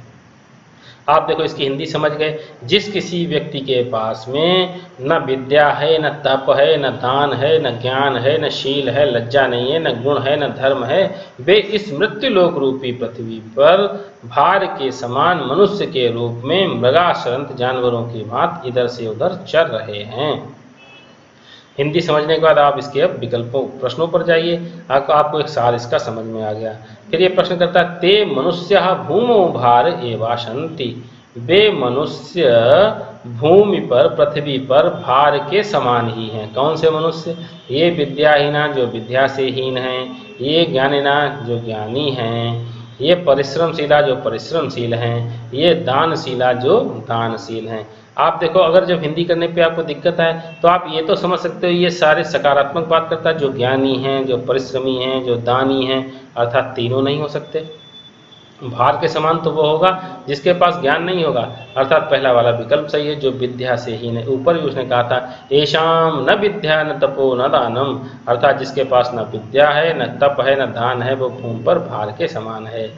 आप देखो इसकी हिंदी समझ गए। जिस किसी व्यक्ति के पास में न विद्या है, न तप है, न दान है, न ज्ञान है, न शील है, लज्जा नहीं है, न गुण है, न धर्म है, वे इस मृत्युलोक रूपी पृथ्वी पर भार के समान मनुष्य के रूप में मृगाश्रंत, जानवरों की भांति इधर से उधर चर रहे हैं। हिंदी समझने के बाद आप इसके अब विकल्पों, प्रश्नों पर जाइए। आपको एक सार इसका समझ में आ गया। फिर ये प्रश्न करता है, ते मनुष्य भूमो भार एवाशंति, वे मनुष्य भूमि पर, पृथ्वी पर भार के समान ही हैं। कौन से मनुष्य? ये विद्याहीना, जो विद्या से हीन हैं, ये ज्ञानिना, जो ज्ञानी हैं, ये परिश्रमशीला, जो परिश्रमशील हैं, ये दानशीला, जो दानशील हैं। आप देखो, अगर जब हिंदी करने पे आपको दिक्कत आए तो आप ये तो समझ सकते हो ये सारे सकारात्मक बात करता है, जो ज्ञानी हैं, जो परिश्रमी हैं, जो दानी हैं, अर्थात तीनों नहीं हो सकते। भार के समान तो वो होगा जिसके पास ज्ञान नहीं होगा, अर्थात पहला वाला विकल्प सही है, जो विद्या से हीन है। ऊपर भी उसने कहा था एशाम न विद्या न तपो न दानम, अर्थात जिसके पास न विद्या है, न तप है, न दान है, वो भूमि पर भार के समान है।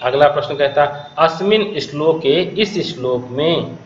अगला प्रश्न कहता अस्मिन श्लोके, इस श्लोक में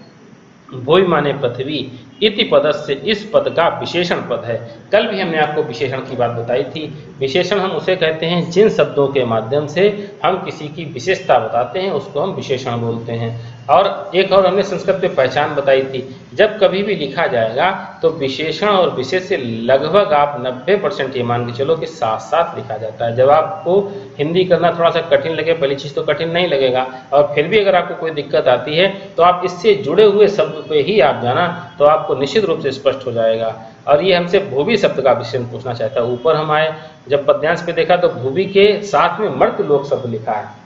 भूमि माने पृथ्वी, इति पदस्य, इस पद का विशेषण पद है। कल भी हमने आपको विशेषण की बात बताई थी। विशेषण हम उसे कहते हैं जिन शब्दों के माध्यम से हम किसी की विशेषता बताते हैं, उसको हम विशेषण बोलते हैं। और एक और हमने संस्कृत में पहचान बताई थी, जब कभी भी लिखा जाएगा तो विशेषण और विशेष से लगभग आप 90% ये मान के चलो कि साथ साथ लिखा जाता है। जब आपको हिंदी करना थोड़ा सा कठिन लगे, पहली चीज़ तो कठिन नहीं लगेगा, और फिर भी अगर आपको कोई दिक्कत आती है तो आप इससे जुड़े हुए शब्द पे ही आप जाना, तो आपको निश्चित रूप से स्पष्ट हो जाएगा। और ये हमसे भूवि शब्द का विषय पूछना चाहता है। ऊपर हम आए, जब पद्यांश पे देखा तो भूवि के साथ में मर्त्यलोक शब्द लिखा है।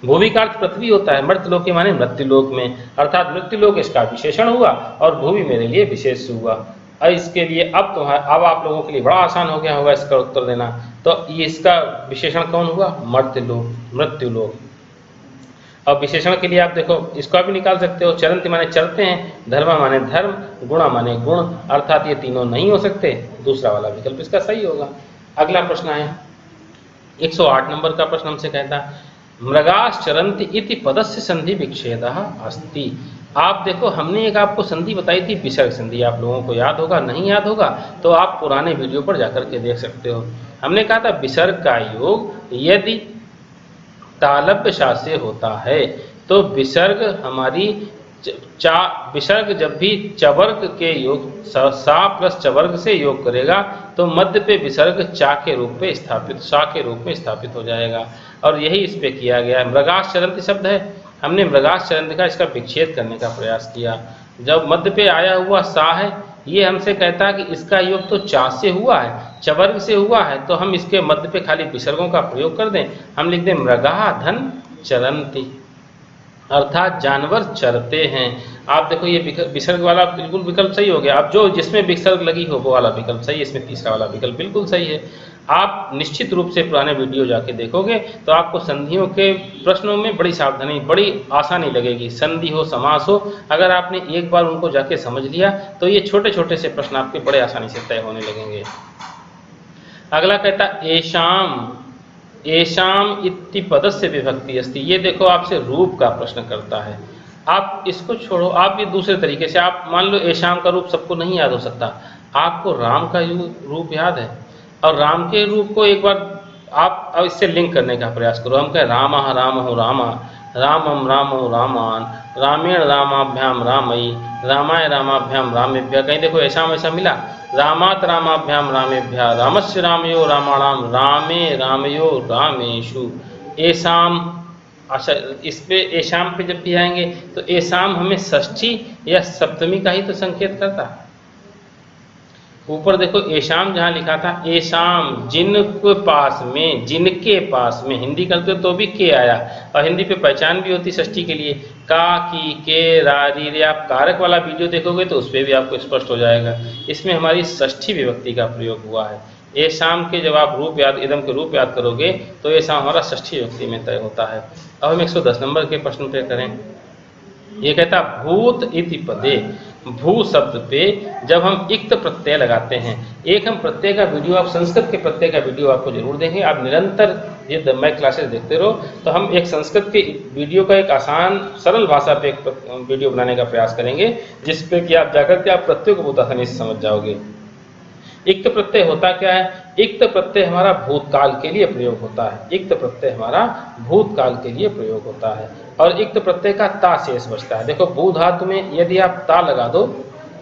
भूमि का अर्थ पृथ्वी होता है, मर्त्यलोक के माने मृत्युलोक में, अर्थात मृत्युलोक इसका विशेषण हुआ और भूमि मेरे लिए विशेष हुआ। और इसके लिए अब आप लोगों के लिए बड़ा आसान हो गया होगा इसका उत्तर देना। तो ये इसका विशेषण कौन हुआ? मर्त्यलोक, मृत्युलोक। अब विशेषण के लिए आप देखो इसका भी निकाल सकते हो। चरंती माने चलते हैं, धर्म माने धर्म, गुणा माने गुण, अर्थात ये तीनों नहीं हो सकते। दूसरा वाला विकल्प इसका सही होगा। अगला प्रश्न है 108 नंबर का प्रश्न हमसे कहता है मृगाश्चरन्ति इति पदस्य संधि विच्छेदः अस्ति। आप देखो हमने एक आपको संधि बताई थी, विसर्ग संधि। आप लोगों को याद होगा, नहीं याद होगा तो आप पुराने वीडियो पर जाकर के देख सकते हो। हमने कहा था विसर्ग का योग यदि तालव्य सा से होता है तो विसर्ग हमारी विसर्ग जब भी चवर्ग के योग सा प्लस चवर्ग से योग करेगा तो मध्य पे विसर्ग चा के रूप में स्थापित, सा के रूप में स्थापित हो जाएगा। और यही इस पे किया गया है। मृगाश्चरन्ति शब्द है, हमने मृगाश्चरन्ति का इसका विच्छेद करने का प्रयास किया। जब मध्य पे आया हुआ सा है, ये हमसे कहता है कि इसका योग तो चा से हुआ है, चवर्ग से हुआ है, तो हम इसके मध्य पे खाली विसर्गों का प्रयोग कर दें। हम लिख दें मृगा धन चरन्ति, अर्थात जानवर चरते हैं। आप देखो ये विसर्ग वाला बिल्कुल विकल्प सही हो गया। अब जो जिसमें विसर्ग लगी हो वो वाला विकल्प सही है, इसमें तीसरा वाला विकल्प बिल्कुल सही है। आप निश्चित रूप से पुराने वीडियो जाके देखोगे तो आपको संधियों के प्रश्नों में बड़ी सावधानी, बड़ी आसानी लगेगी। संधि हो, समास हो, अगर आपने एक बार उनको जाके समझ लिया तो ये छोटे छोटे से प्रश्न आपके बड़े आसानी से तय होने लगेंगे। अगला कहता एशाम, एशाम इति पदस्य विभक्ति अस्ति। ये देखो आपसे रूप का प्रश्न करता है। आप इसको छोड़ो, आप ये दूसरे तरीके से, आप मान लो एशाम का रूप सबको नहीं याद हो सकता, आपको राम का रूप याद है और राम के रूप को एक बार आप अब इससे लिंक करने का प्रयास करो। हम कहें रामः रामो रामा, रामम रामो रामान, रामेण रामाभ्याम रामयी, रामाय रामाभ्याम रामेभ्यः। कहीं देखो एशाम ऐसा मिला, रामात रामाभ्याम रामेभ्यः, रामस्य रामयो रामाणाम, रामे रामयो रामेषु। एशाम, अच्छा इस पे एशाम पे जब भी आएंगे तो एशाम हमें षष्ठी या सप्तमी का ही तो संकेत करता है। ऊपर देखो एशाम जहाँ लिखा था, एशाम जिनके पास में, जिनके पास में, हिंदी करते तो भी के आया और हिंदी पे पहचान भी होती षष्ठी के लिए, का, की, के, रा, री, रे। आप कारक वाला वीडियो देखोगे तो उस पर भी आपको स्पष्ट हो जाएगा। इसमें हमारी षष्ठी विभक्ति का प्रयोग हुआ है। एशाम के जब आप रूप याद, इदम के रूप याद करोगे तो एशाम हमारा षष्ठी विभक्ति में तय होता है। अब हम 110 नंबर के प्रश्न पे करें। ये कहता भूत इति पदे, भू शब्द पे जब हम इक्त प्रत्यय लगाते हैं, एक हम प्रत्यय का वीडियो, आप संस्कृत के प्रत्यय का वीडियो आपको जरूर देंगे। आप निरंतर ये मैं क्लासेस देखते रहो तो हम एक संस्कृत के वीडियो का एक आसान सरल भाषा पे एक वीडियो बनाने का प्रयास करेंगे, जिसपे कि आप जाकर के आप प्रत्यय को बहुत आसानी से समझ जाओगे। इक्त प्रत्यय होता क्या है? इक्त प्रत्यय हमारा भूतकाल के लिए प्रयोग होता है। इक्त प्रत्यय हमारा भूतकाल के लिए प्रयोग होता है और इक्त प्रत्यय का ता शेष बचता है। देखो भू धातु में यदि आप ता लगा दो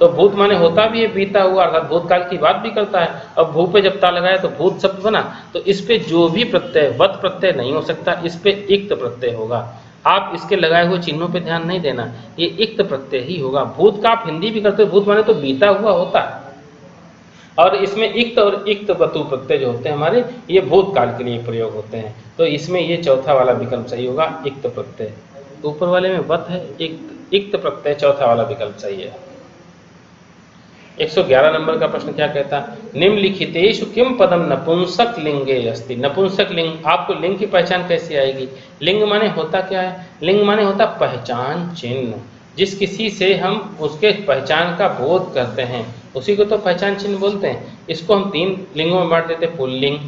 तो भूत माने होता भी है बीता हुआ, अर्थात भूतकाल की बात भी करता है। अब भू पे जब ता लगाया तो भूत शब्द बना, तो इस पे जो भी प्रत्यय, वत प्रत्यय नहीं हो सकता, इस पे इक्त प्रत्यय होगा। आप इसके लगाए हुए चिन्हों पे ध्यान नहीं देना, ये इक्त प्रत्यय ही होगा। भूत का आप हिंदी भी करते हो, भूत माने तो बीता हुआ होता है और इसमें इक्त और इक्त वतु प्रत्यय जो होते हैं हमारे, ये भूतकाल के लिए प्रयोग होते हैं। तो इसमें ये चौथा वाला विकल्प सही होगा, इक्त प्रत्यय। ऊपर वाले में वत है, इक्त प्रत्यय चौथा वाला विकल्प सही है। 111 नंबर का प्रश्न क्या कहता है? निम्नलिखितेषु किम पदम नपुंसक लिंगे अस्ति। नपुंसक लिंग, आपको लिंग की पहचान कैसे आएगी? लिंग माने होता क्या है? लिंग माने होता पहचान चिन्ह। जिस किसी से हम उसके पहचान का बोध करते हैं उसी को तो पहचान चिन्ह बोलते हैं। इसको हम 3 लिंगों में बांट देते हैं, पुल्लिंग,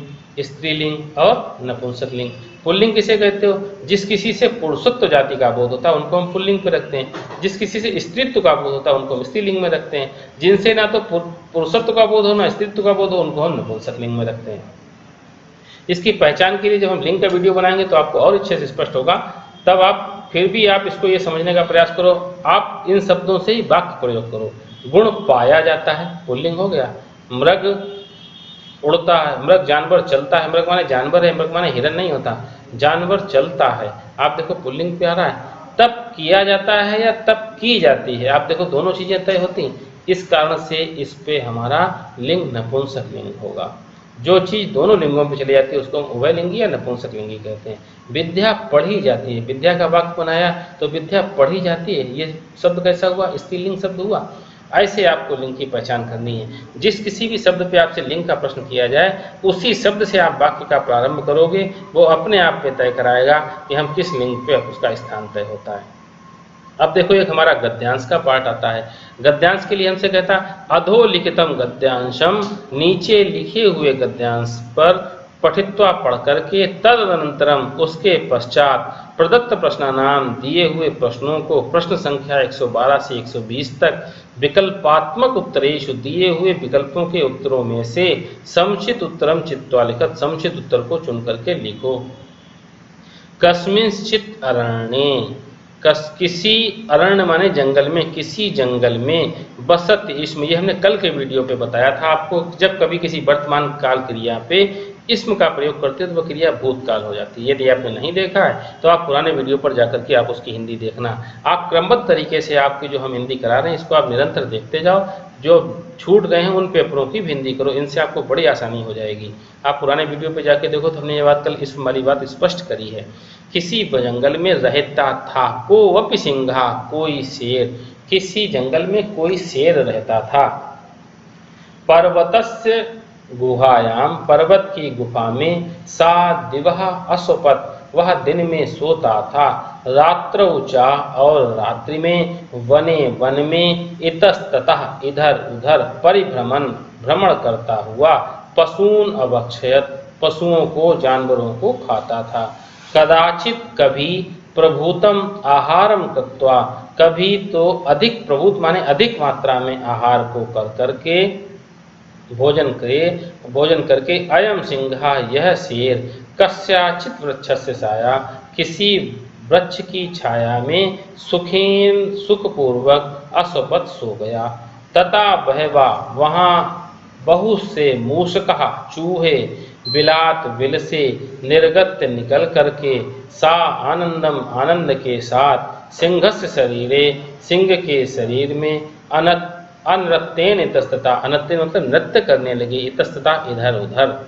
स्त्रीलिंग और नपुंसक लिंग। पुल्लिंग किसे कहते हो? जिस किसी से पुरुषत्व जाति का बोध होता है उनको हम पुल्लिंग पे रखते हैं। जिस किसी से स्त्रीत्व का बोध होता है उनको हम स्त्रीलिंग में रखते हैं। जिनसे ना तो पुरुषत्व का बोध हो ना स्त्रीत्व का बोध हो उनको हम नपुंसक लिंग में रखते हैं। इसकी पहचान के लिए जब हम लिंग का वीडियो बनाएंगे तो आपको और अच्छे से स्पष्ट होगा। तब आप फिर भी आप इसको ये समझने का प्रयास करो, आप इन शब्दों से ही वाक्य प्रयोग करो। गुण पाया जाता है, पुल्लिंग हो गया। मृग उड़ता है, मृग जानवर चलता है, मृग माने जानवर है, मृग माने हिरन नहीं होता, जानवर चलता है। आप देखो पुल्लिंग पे आ रहा है। तब किया जाता है या तब की जाती है, आप देखो दोनों चीजें तय होती हैं। इस कारण से इस पे हमारा लिंग नपुंसक लिंग होगा। जो चीज दोनों लिंगों पे चली जाती है उसको हम उभयलिंगी या नपुंसक लिंगी कहते हैं। विद्या पढ़ी जाती है, विद्या का वाक्य बनाया तो विद्या पढ़ी जाती है, ये शब्द कैसा हुआ? स्त्रीलिंग शब्द हुआ। ऐसे आपको लिंग की पहचान करनी है। जिस किसी भी शब्द पे आपसे लिंग का प्रश्न किया जाए उसी शब्द से आप वाक्य का प्रारंभ करोगे, वो अपने आप पे तय कराएगा कि हम किस लिंग पे उसका स्थान तय होता है। अब देखो एक हमारा गद्यांश का पार्ट आता है। गद्यांश के लिए हमसे कहता अधोलिखितम गद्यांशम, नीचे लिखे हुए गद्यांश पर पठित्वा पढ़ करके तदनंतरम उसके पश्चात प्रदत्त प्रश्नानाम, दिए हुए प्रश्नों को प्रश्न संख्या 112 से 120 तक विकल्पात्मक उत्तरेषु, दिए हुए विकल्पों के उत्तरों में से समुचित उत्तरम चित्वा लिखत, समुचित उत्तर को चुन करके लिखो। कस्मिंश्चित् अरण्ये, किसी अरण्य माने जंगल में, किसी जंगल में बसत इसमें, ये हमने कल के वीडियो पे बताया था आपको। जब कभी किसी वर्तमान काल क्रिया पे इसम का प्रयोग करते हैं तो वह क्रिया भूतकाल हो जाती है। यदि आपने नहीं देखा है तो आप पुराने वीडियो पर जाकर के आप उसकी हिंदी देखना। आप क्रमबद्ध तरीके से आपकी जो हम हिंदी करा रहे हैं इसको आप निरंतर देखते जाओ। जो छूट गए हैं उन पेपरों की भी हिंदी करो, इनसे आपको बड़ी आसानी हो जाएगी। आप पुराने वीडियो पे जाके देखो तो हमने ये बात कल इसम वाली बात स्पष्ट करी है। किसी जंगल में रहता था कोवपि सिंहा, कोई शेर, किसी जंगल में कोई शेर रहता था। पर्वतस्य गुहायाम पर्वत की गुफा में सा दिवह अस्वपत वह दिन में सोता था, रात्रौ च और रात्रि में, वने वन में, इतस्ततः इधर उधर परिभ्रमण भ्रमण करता हुआ, पशून अभक्षयत पशुओं को जानवरों को खाता था। कदाचित कभी प्रभूतम आहारम कृत्वा कभी तो अधिक प्रभूत माने अधिक मात्रा में आहार को कर करके भोजन करके अयम सिंहा यह शेर कस्याचित वृक्षस्य साया किसी वृक्ष की छाया में सुखेन सुखपूर्वक अस्वपत सो गया। तथा बहवा वहाँ बहुत से मूषकः चूहे बिलात बिल से निर्गत निकल करके सा आनंदम आनंद के साथ सिंहस्य शरीरे सिंह के शरीर में अनृत्येन इतस्तता अनृत्येन मतलब नृत्य करने लगे, इतस्तता इधर उधर।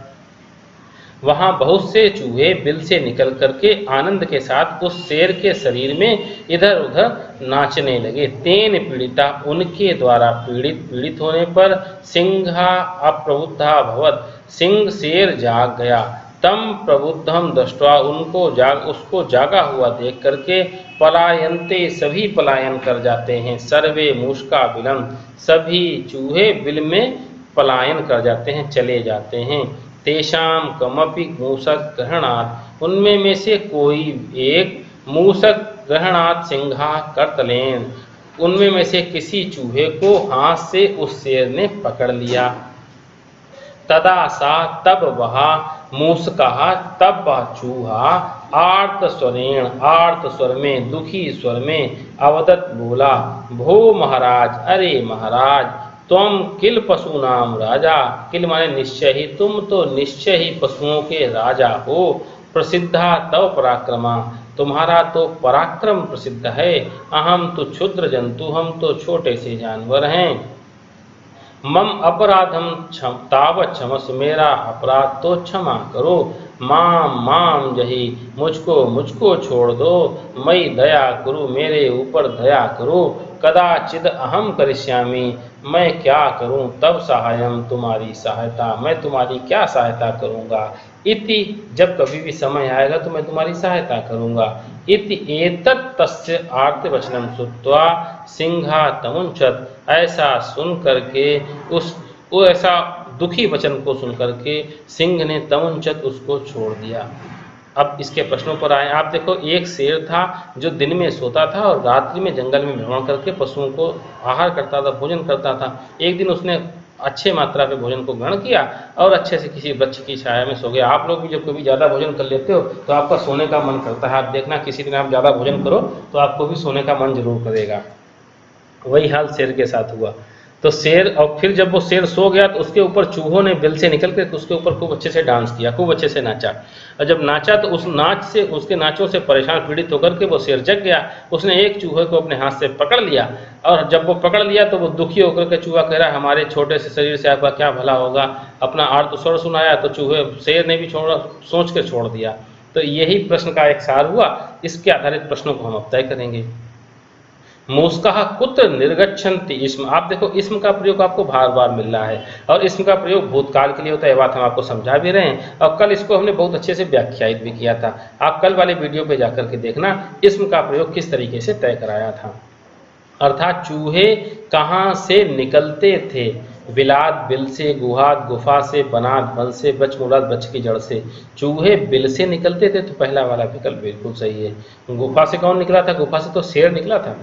वहां बहुत से चूहे बिल से निकल करके आनंद के साथ उस शेर के शरीर में इधर उधर नाचने लगे। तेन पीड़िता उनके द्वारा पीड़ित होने पर सिंहा अप्रबुद्धा भवत सिंह शेर जाग गया। तम प्रबुद्धम दृष्ट्वा उसको जागा हुआ देख करके पलायन्ते सभी पलायन कर जाते हैं। सर्वे मूषका बिलम सभी चूहे बिल में पलायन कर जाते हैं, चले जाते हैं। तेषाम कमपि मूषक ग्रहणात् उनमें में से कोई एक मूषक ग्रहणात् सिंहा कर्तलेन उनमें में से किसी चूहे को हाथ से उस शेर ने पकड़ लिया। तदा सा तब वह मूषकः तब वह चूहा आर्त स्वर में दुखी स्वर में अवदत बोला, भो महाराज अरे महाराज त्वम किल पशूनाम राजा किल माने निश्चय ही तुम तो निश्चय ही पशुओं के राजा हो। प्रसिद्धा तव पराक्रमा तुम्हारा तो पराक्रम प्रसिद्ध है। अहम तो क्षुद्र जंतु हम तो छोटे से जानवर हैं। मम अपराधम तावत क्षमस मेरा अपराध तो क्षमा करो। माम जही मुझको छोड़ दो। मई दया करो मेरे ऊपर दया करो। कदाचिद अहम करिष्यामि मैं क्या करूं तब सहायम तुम्हारी सहायता मैं तुम्हारी क्या सहायता करूंगा। इति जब कभी भी समय आएगा तो मैं तुम्हारी सहायता करूंगा। इति एतत् तस्य आर्त वचनम श्रुत्वा सिंहा तमुंचत ऐसा सुन करके ऐसा दुखी वचन को सुन करके सिंह ने तमुंचत उसको छोड़ दिया। अब इसके प्रश्नों पर आए। आप देखो एक शेर था जो दिन में सोता था और रात्रि में जंगल में भ्रमण करके पशुओं को आहार करता था, भोजन करता था। एक दिन उसने अच्छे मात्रा में भोजन को ग्रहण किया और अच्छे से किसी वृक्ष की छाया में सो गया। आप लोग भी जब कभी ज़्यादा भोजन कर लेते हो तो आपका सोने का मन करता है। आप देखना किसी दिन आप ज़्यादा भोजन करो तो आपको भी सोने का मन जरूर करेगा। वही हाल शेर के साथ हुआ। तो शेर और फिर जब वो शेर सो गया तो उसके ऊपर चूहों ने बिल से निकल कर उसके ऊपर खूब अच्छे से डांस किया, खूब अच्छे से नाचा। और जब नाचा तो उस नाच से उसके नाचों से परेशान पीड़ित होकर के वो शेर जग गया। उसने एक चूहे को अपने हाथ से पकड़ लिया और जब वो पकड़ लिया तो वो दुखी होकर के चूहा कह रहा है हमारे छोटे से शरीर से आपका क्या भला होगा। अपना आर्त स्वर सुनाया तो चूहे शेर ने भी सोच के छोड़ दिया। तो यही प्रश्न का एक सार हुआ। इसके आधारित प्रश्नों को हम अब तय करेंगे। मूषकः कुत्र निर्गच्छन्ति इस्म। आप देखो इस्म का प्रयोग आपको बार बार मिल रहा है और इस्म का प्रयोग भूतकाल के लिए होता है। ये बात हम आपको समझा भी रहे हैं और कल इसको हमने बहुत अच्छे से व्याख्यायित भी किया था। आप कल वाले वीडियो पे जाकर के देखना इस्म का प्रयोग किस तरीके से तय कराया था। अर्थात चूहे कहाँ से निकलते थे। बिलात बिल से, गुहात गुफा से, बनात बन से, बच मुराद बच की जड़ से। चूहे बिल से निकलते थे तो पहला वाला विकल्प बिल्कुल सही है। गुफा से कौन निकला था? गुफा से तो शेर निकला था।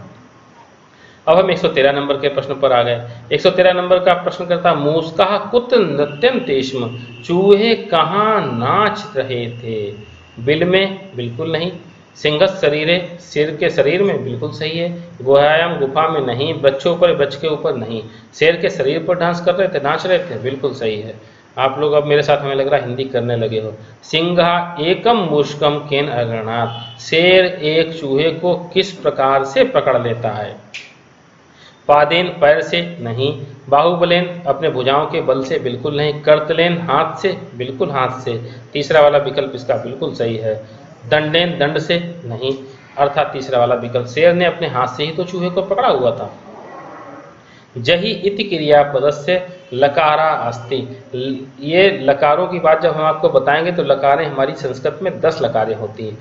अब हम 113 नंबर के प्रश्न पर आ गए। 113 नंबर का प्रश्न करता मूषकः कुत्र नृत्यन्ते स्म। चूहे कहाँ नाच रहे थे? बिल में बिल्कुल नहीं। सिंहस् शरीरे शेर के शरीर में बिल्कुल सही है। गुहायाम गुफा में नहीं। वृक्षों पर वृक्ष के ऊपर नहीं। शेर के शरीर पर डांस कर रहे थे, नाच रहे थे, बिल्कुल सही है। आप लोग अब मेरे साथ हमें लग रहा है हिंदी करने लगे हो। सिंह एकम मूषकम केन अगृणात्। शेर एक चूहे को किस प्रकार से पकड़ लेता है? पादेन पैर से नहीं। बाहुबलेन अपने भुजाओं के बल से बिल्कुल नहीं। कर्तलेन हाथ से बिल्कुल हाथ से। तीसरा वाला विकल्प इसका बिल्कुल सही है। दंडेन दंड से नहीं। अर्थात तीसरा वाला विकल्प शेर ने अपने हाथ से ही तो चूहे को पकड़ा हुआ था। जही इति क्रियापदस्य लकारा अस्ति। ये लकारों की बात जब हम आपको बताएंगे तो लकारें हमारी संस्कृत में 10 लकारें होती हैं,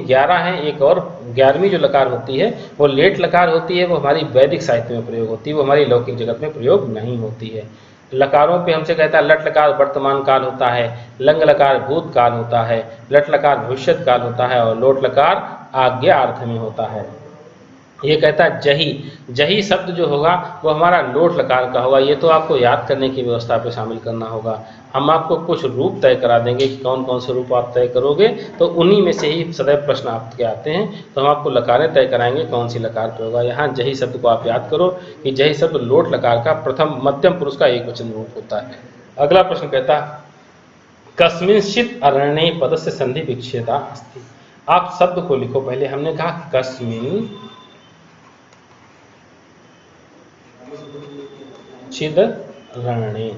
11 हैं। एक और 11वीं जो लकार होती है वो लेट लकार होती है, वो हमारी वैदिक साहित्य में प्रयोग होती है, वो हमारी लौकिक जगत में प्रयोग नहीं होती है। लकारों पे हमसे कहता है लट लकार वर्तमान काल होता है, लंग लकार भूत काल होता है, लट लकार भविष्यत काल होता है और लोट लकार आज्ञा अर्थ में होता है। ये कहता है जही, जही शब्द जो होगा वो हमारा लोट लकार का होगा। ये तो आपको याद करने की व्यवस्था पे शामिल करना होगा। हम आपको कुछ रूप तय करा देंगे कि कौन कौन से रूप आप तय करोगे, तो उन्हीं में से ही सदैव प्रश्न आपके आते हैं। तो हम आपको लकारें तय कराएंगे कौन सी लकार पे होगा। यहाँ जही शब्द को आप याद करो कि जही शब्द लोट लकार का प्रथम मध्यम पुरुष का एक वचन रूप होता है। अगला प्रश्न कहता है कस्मिंश्चित् अरण्ये पदस्य संधि विच्छेदा अस्ति। आप शब्द को लिखो। पहले हमने कहा कस्मिन चिद रण्ये।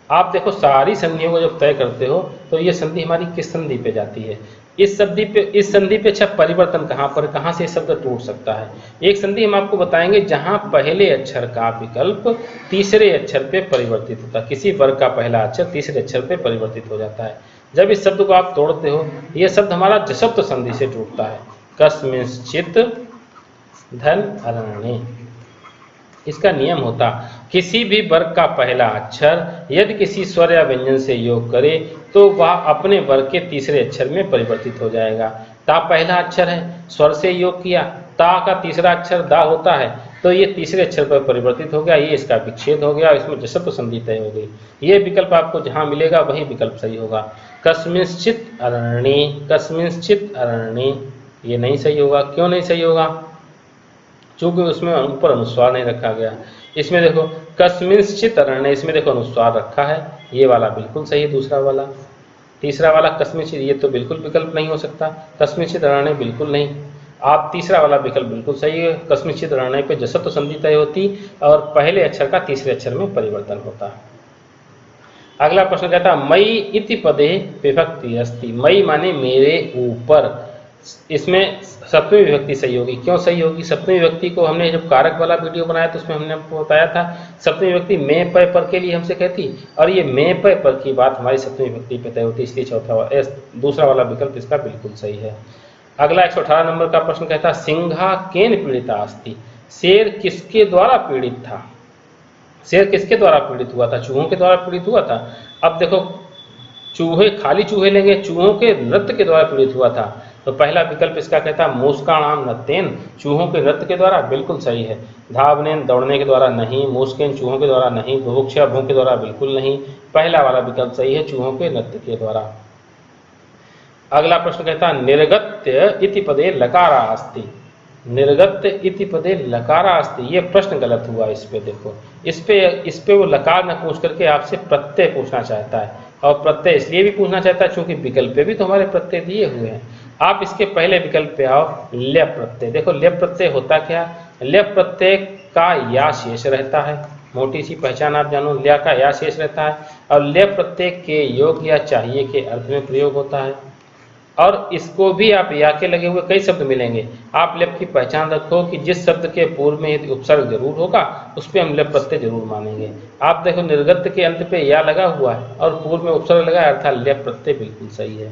आप देखो सारी संधियों को जब तय करते हो तो ये संधि हमारी किस संधि पे जाती है? इस संधि पे अच्छा परिवर्तन कहाँ पर, कहाँ से शब्द टूट सकता है? एक संधि हम आपको बताएंगे जहां पहले अक्षर का विकल्प तीसरे अक्षर पे परिवर्तित होता है। किसी वर्ग का पहला अक्षर तीसरे अक्षर पे परिवर्तित हो जाता है। जब इस शब्द को आप तोड़ते हो यह शब्द हमारा जसप्त संधि से टूटता है। कस्मिंश्चित् धन अरण्ये। इसका नियम होता किसी भी वर्ग का पहला अक्षर यदि किसी स्वर या व्यंजन से योग करे तो वह अपने वर्ग के तीसरे अक्षर में परिवर्तित हो जाएगा। ता पहला अक्षर है, स्वर से योग किया, ता का तीसरा अक्षर दा होता है, तो ये तीसरे अक्षर पर परिवर्तित हो गया, ये इसका विच्छेद हो गया, इसमें जसप्त संधि तय हो गई। ये विकल्प आपको जहां मिलेगा वही विकल्प सही होगा। कस्मिंश्चित् अरण्ये, कस्मिंश्चित् अरण्ये ये नहीं सही होगा। क्यों नहीं सही होगा? चूंकि उसमें ऊपर अनुस्वार नहीं रखा गया। इसमें देखो कस्मिंश्चित् अरण्ये, इसमें देखो अनुस्वार रखा है, ये वाला बिल्कुल सही है। दूसरा वाला, तीसरा वाला कस्मिंश्चित्, ये तो बिल्कुल विकल्प नहीं हो सकता। कस्मिंश्चित् अरण्ये बिल्कुल नहीं। आप तीसरा वाला विकल्प बिल्कुल सही है। कस्मिंश्चित् अरण्ये पे जसप्त संधि तय होती और पहले अक्षर का तीसरे अक्षर में परिवर्तन होता है। अगला प्रश्न कहता है मयि इति पदे विभक्ति अस्ति। मयि माने मेरे ऊपर, इसमें सप्तमी विभक्ति सही होगी। क्यों सही होगी? सप्तमी विभक्ति को हमने जब कारक वाला वीडियो बनाया तो उसमें हमने आपको बताया था सप्तमी विभक्ति में पय पर के लिए हमसे कहती, और ये में पय पर की बात हमारी सप्तमी विभक्ति पे तय होती, इसलिए दूसरा वाला विकल्प इसका बिल्कुल सही है। अगला 118 नंबर का प्रश्न कहता है सिंहा केन पीड़िता अस्ति। शेर किसके द्वारा पीड़ित था? शेर किसके द्वारा पीड़ित हुआ था? चूहों के द्वारा पीड़ित हुआ था। अब देखो चूहे, खाली चूहे लेंगे, चूहों के नृत्य के द्वारा पीड़ित हुआ था, तो पहला विकल्प इसका कहता है मूषकाणाम नृत्येन, चूहों के नृत्य के द्वारा, बिल्कुल सही है। धावनेन दौड़ने के द्वारा नहीं, मूषकेन चूहों के द्वारा नहीं, बुभुक्षा भूख के द्वारा बिल्कुल नहीं। पहला वाला विकल्प सही है, चूहों के नृत्य के द्वारा। अगला प्रश्न कहता है निर्गत्य इति पदे लकारा अस्ति। निर्गत्य इति पदे लकारा अस्ति, ये प्रश्न गलत हुआ। इस पे देखो, इस पे वो लकार न पूछ करके आपसे प्रत्यय पूछना चाहता है, और प्रत्यय इसलिए भी पूछना चाहता है क्योंकि विकल्प पे भी तो हमारे प्रत्यय दिए हुए हैं। आप इसके पहले विकल्प पे आओ, ल्यप प्रत्यय। देखो ल्यप प्रत्यय होता क्या? ल्यप प्रत्यय का या शेष रहता है, मोटी सी पहचान आप जानो, ल्या का या शेष रहता है, और ल्यप प्रत्यय के योग या चाहिए के अर्थ में प्रयोग होता है। और इसको भी आप या के लगे हुए कई शब्द मिलेंगे। आप लेप की पहचान रखो कि जिस शब्द के पूर्व में यदि उपसर्ग जरूर होगा उस पर हम लेप प्रत्यय जरूर मानेंगे। आप देखो निर्गत के अंत पे या लगा हुआ है और पूर्व में उपसर्ग लगा है, अर्थात लेप प्रत्यय बिल्कुल सही है।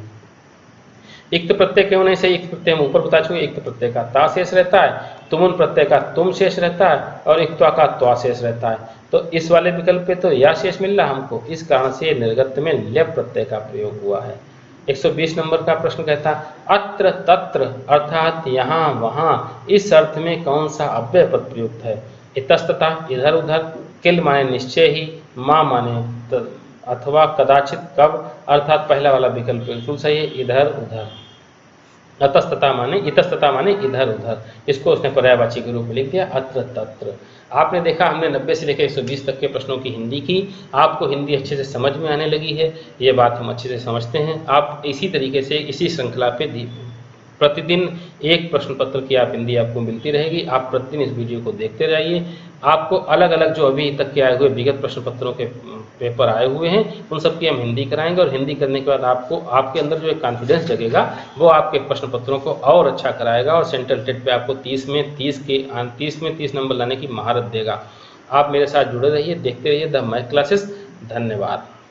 इक्त प्रत्यय क्यों नहीं सही? इक्त प्रत्यय हम ऊपर बता चुके। इक्त प्रत्यय का ता शेष रहता है, तुमुन प्रत्यय का तुम शेष रहता है, और इक्त्वा का त्वा शेष रहता है। तो इस वाले विकल्प पे तो या शेष मिल रहा हमको, इस कारण से निर्गत में लेप प्रत्यय का प्रयोग हुआ है। 120 नंबर का प्रश्न कहता अत्र तत्र अर्थात यहाँ वहाँ, इस अर्थ में कौन सा अव्यय पद प्रयुक्त है? इतस्ततः इधर उधर, किल माने निश्चय ही, माँ माने अथवा कदाचित कब, अर्थात पहला वाला विकल्प बिल्कुल सही है, इधर उधर। अतस्तता माने इतस्तता माने इधर उधर, इसको उसने पर्यायवाची के रूप में लिख दिया अत्र तत्र। आपने देखा हमने 90 से लेकर 120 तक के प्रश्नों की हिंदी की। आपको हिंदी अच्छे से समझ में आने लगी है, ये बात हम अच्छे से समझते हैं। आप इसी तरीके से इसी श्रृंखला पे प्रतिदिन एक प्रश्न पत्र की आप हिंदी आपको मिलती रहेगी। आप प्रतिदिन इस वीडियो को देखते रहिए। आपको अलग अलग जो अभी तक के आए हुए विगत प्रश्न पत्रों के पेपर आए हुए हैं उन सब की हम हिंदी कराएंगे, और हिंदी करने के बाद आपको आपके अंदर जो एक कॉन्फिडेंस जगेगा वो आपके प्रश्न पत्रों को और अच्छा कराएगा, और सेंट्रल टेट पे आपको 30 में 30 नंबर लाने की महारत देगा। आप मेरे साथ जुड़े रहिए, देखते रहिए द मैथ क्लासेस। धन्यवाद।